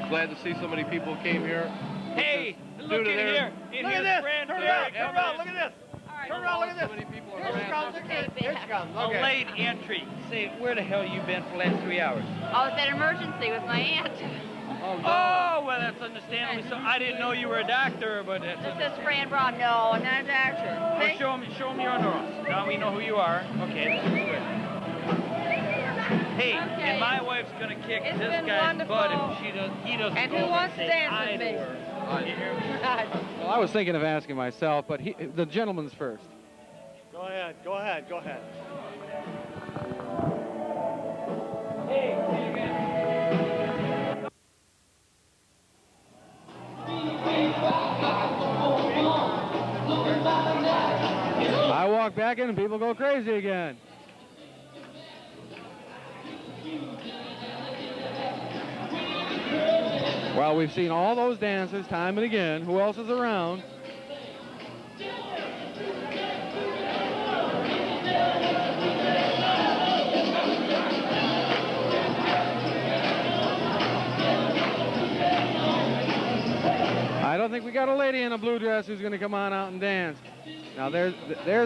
Speaker 5: Glad to see so many people came here.
Speaker 15: Hey, look in here. Look at this. Turn around. Look at this. Turn around. Look at this. Here she comes.
Speaker 6: A late entry. Say, where the hell you been for the last 3 hours?
Speaker 21: Oh, it's an emergency with my aunt.
Speaker 6: Oh, well, that's understandable. So I didn't know you were a doctor, but that's
Speaker 21: This is Fran Braun. No, I'm not a doctor.
Speaker 6: well, show me your underarms. Now we know who you are. Okay, this is good. Hey, and my wife's gonna kick
Speaker 21: It's
Speaker 6: this
Speaker 21: been
Speaker 6: guy's
Speaker 21: wonderful.
Speaker 6: butt if he doesn't
Speaker 21: And
Speaker 6: go
Speaker 21: who
Speaker 6: over
Speaker 21: wants
Speaker 6: and
Speaker 21: to
Speaker 6: say
Speaker 21: dance
Speaker 6: hi
Speaker 21: with
Speaker 6: to
Speaker 21: me?
Speaker 6: her. You hear me?
Speaker 4: Well, I was thinking of asking myself, but the gentleman's first.
Speaker 10: Go ahead. Go ahead. Go ahead.
Speaker 4: I walk back in and people go crazy again. Well, we've seen all those dancers time and again. Who else is around? I don't think we got a lady in a blue dress who's going to come on out and dance. Now there's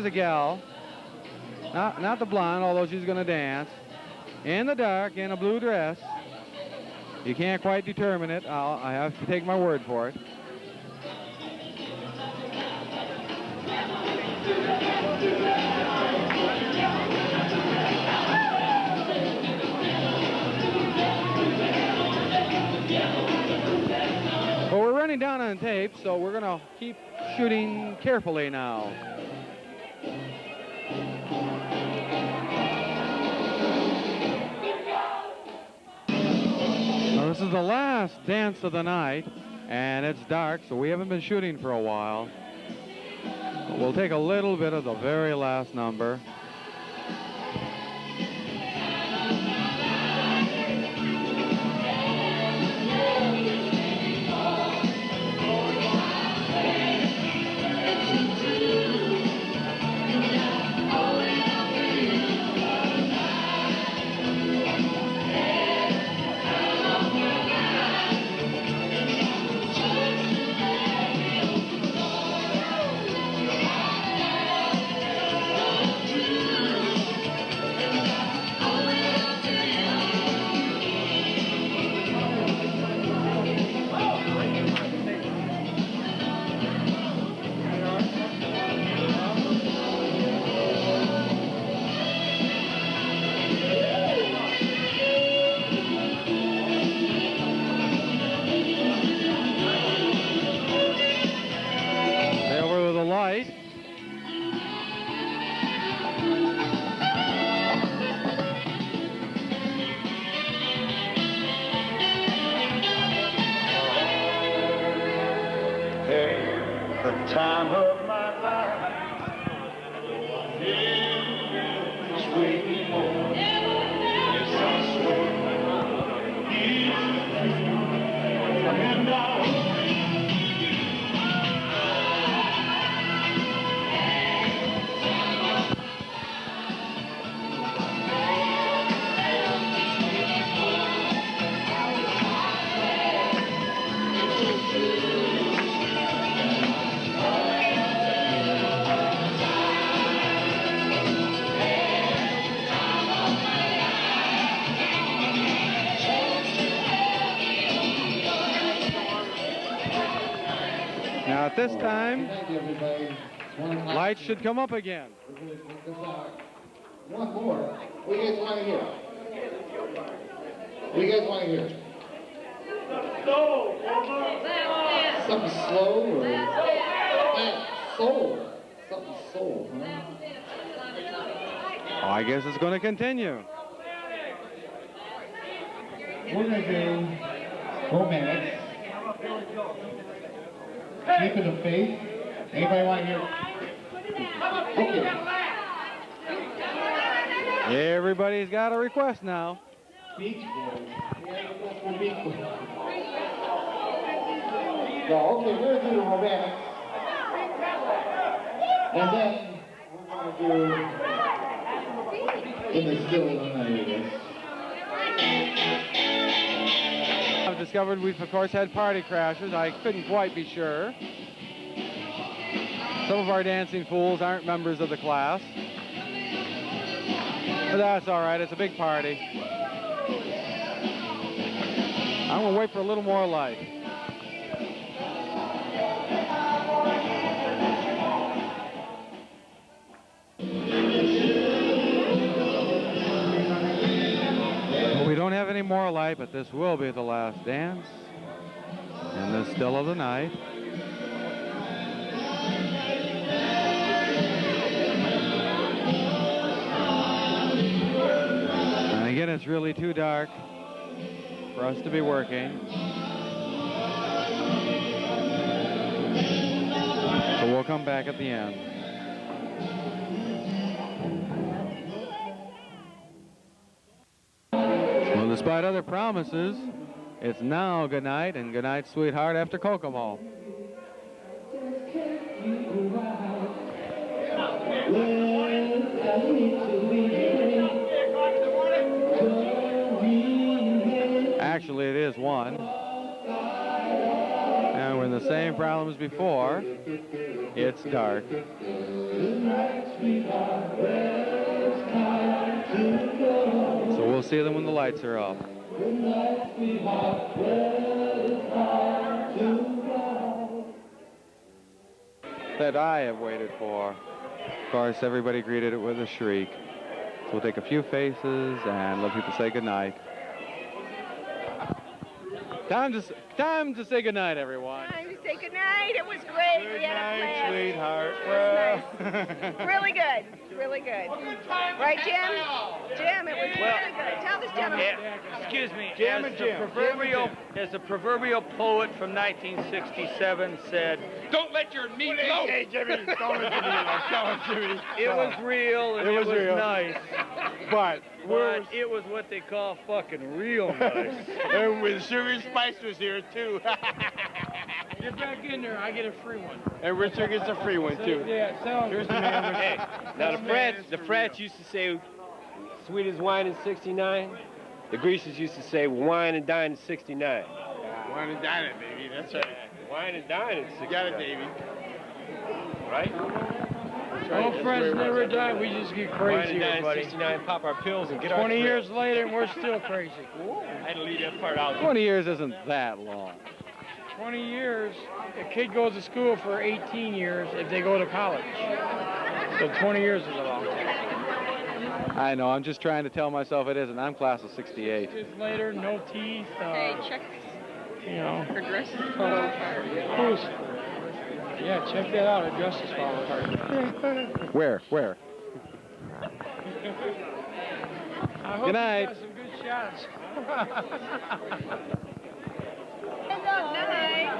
Speaker 4: a gal, not the blonde, although she's going to dance, in the dark in a blue dress. You can't quite determine it. I have to take my word for it. But we're running down on tape, so we're going to keep shooting carefully now. Now, this is the last dance of the night, and it's dark, so we haven't been shooting for a while. But we'll take a little bit of the very last number.
Speaker 8: The time of my life. Sweet home. Yes, I swear. And I
Speaker 4: Now at this time, lights should come up again.
Speaker 3: One more. What do you guys want to hear? What do you guys want to hear? Something slow or soul? Something soul, huh?
Speaker 4: Oh, I guess it's going to continue.
Speaker 3: We're going to do romantics. Keeping the faith. Anybody want to hear? Okay.
Speaker 4: Everybody's got a request now.
Speaker 3: Beach Boys. Beach Boys. No, okay, we're going to do the romantics. And then we're going to do in the still of the night, I guess.
Speaker 4: I've discovered we've, of course, had party crashes. I couldn't quite be sure. Some of our dancing fools aren't members of the class. But that's all right. It's a big party. I'm going to wait for a little more light. We don't have any more light, but this will be the last dance in the still of the night. And again, it's really too dark for us to be working. So we'll come back at the end. Well, despite other promises, it's now good night and good night, sweetheart, after Kokomo. Actually, it is one. And we're in the same problem as before. It's dark. So we'll see them when the lights are up. That I have waited for. Of course, everybody greeted it with a shriek. So we'll take a few faces and let people say goodnight. Time to say goodnight, everyone.
Speaker 21: Time to say goodnight. It was great.
Speaker 4: Good
Speaker 21: We had a
Speaker 4: night,
Speaker 21: blast.
Speaker 4: sweetheart.
Speaker 21: It was nice. Really good. Really good. Right, Jim? Jim, it was really good. Tell this gentleman.
Speaker 6: Excuse me.
Speaker 4: Jim
Speaker 6: as
Speaker 4: and
Speaker 6: the
Speaker 4: Jim.
Speaker 6: proverbial, as the proverbial poet from 1967 said,
Speaker 8: Don't let your meat low.
Speaker 6: Hey, Jimmy,
Speaker 8: don't let your meat low. Come on, Jimmy.
Speaker 6: it was real and it was
Speaker 4: real.
Speaker 6: nice.
Speaker 4: But
Speaker 6: It was what they call fucking real nice.
Speaker 8: And with Sugar Spice was here, too.
Speaker 20: Get back in there. I get a free one.
Speaker 8: And Richard gets a free one, too.
Speaker 20: Yeah, tell
Speaker 8: Here's the man.
Speaker 10: Hey, now the Frats used to say, sweet as wine in 69. The Grecians used to say, wine and dine in 69.
Speaker 8: Wine and dine it, baby. That's right.
Speaker 10: Wine and dine in 69.
Speaker 8: You got it, Davey.
Speaker 10: Right?
Speaker 20: Old friends never die. We just get
Speaker 10: Wine
Speaker 20: crazy,
Speaker 10: and dine in
Speaker 20: buddy.
Speaker 10: 69, pop our pills and get our
Speaker 20: 20
Speaker 10: thrill.
Speaker 20: years later, and we're still crazy.
Speaker 10: I had to leave that part out.
Speaker 4: 20 years isn't that long.
Speaker 20: 20 years, a kid goes to school for 18 years if they go to college. So 20 years is a long time.
Speaker 4: I know, I'm just trying to tell myself it isn't. I'm class of 68.
Speaker 20: Years later, no teeth.
Speaker 21: Hey, check
Speaker 20: You know.
Speaker 21: her dress is falling apart.
Speaker 20: Who's? Yeah, check that out. Her dress is falling apart.
Speaker 4: Where?
Speaker 20: I hope
Speaker 4: Good night.
Speaker 20: you got some good shots.
Speaker 21: Good night.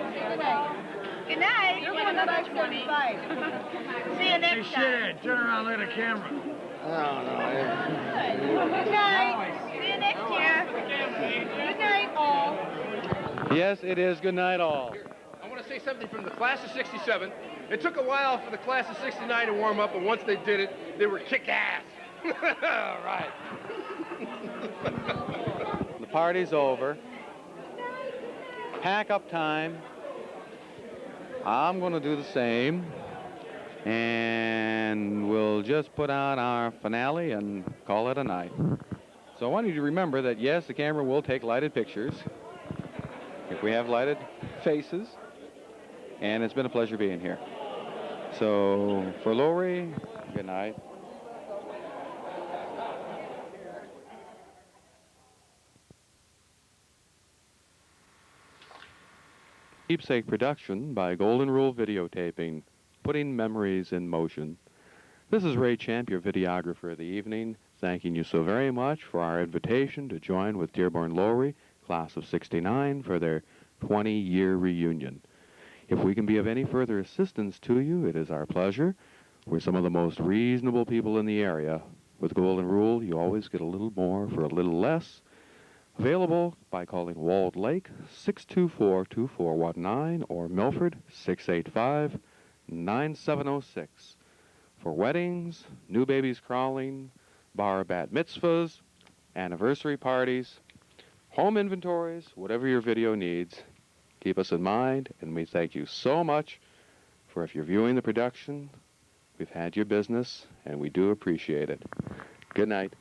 Speaker 21: Good night. You're one of the 20. See you next time.
Speaker 20: Shit, turn around, look at the camera.
Speaker 21: Good night. See you next year. Good night, all.
Speaker 4: Yes, it is. Good night, all.
Speaker 5: I want to say something from the class of 67. It took a while for the class of 69 to warm up, but once they did it, they were kick-ass. All right.
Speaker 4: The party's over. Pack up time. I'm going to do the same. And we'll just put on our finale and call it a night. So I want you to remember that, yes, the camera will take lighted pictures if we have lighted faces. And it's been a pleasure being here. So for Lowrey, good night. Keepsake production by Golden Rule Videotaping, putting memories in motion. This is Ray Champ, your videographer of the evening, thanking you so very much for our invitation to join with Dearborn Lowrey, class of 69, for their 20-year reunion. If we can be of any further assistance to you, it is our pleasure. We're some of the most reasonable people in the area. With Golden Rule, you always get a little more for a little less. Available by calling Walled Lake 624-2419 or Milford 685-9706. For weddings, new babies crawling, bar bat mitzvahs, anniversary parties, home inventories, whatever your video needs. Keep us in mind, and we thank you so much for if you're viewing the production, we've had your business, and we do appreciate it. Good night.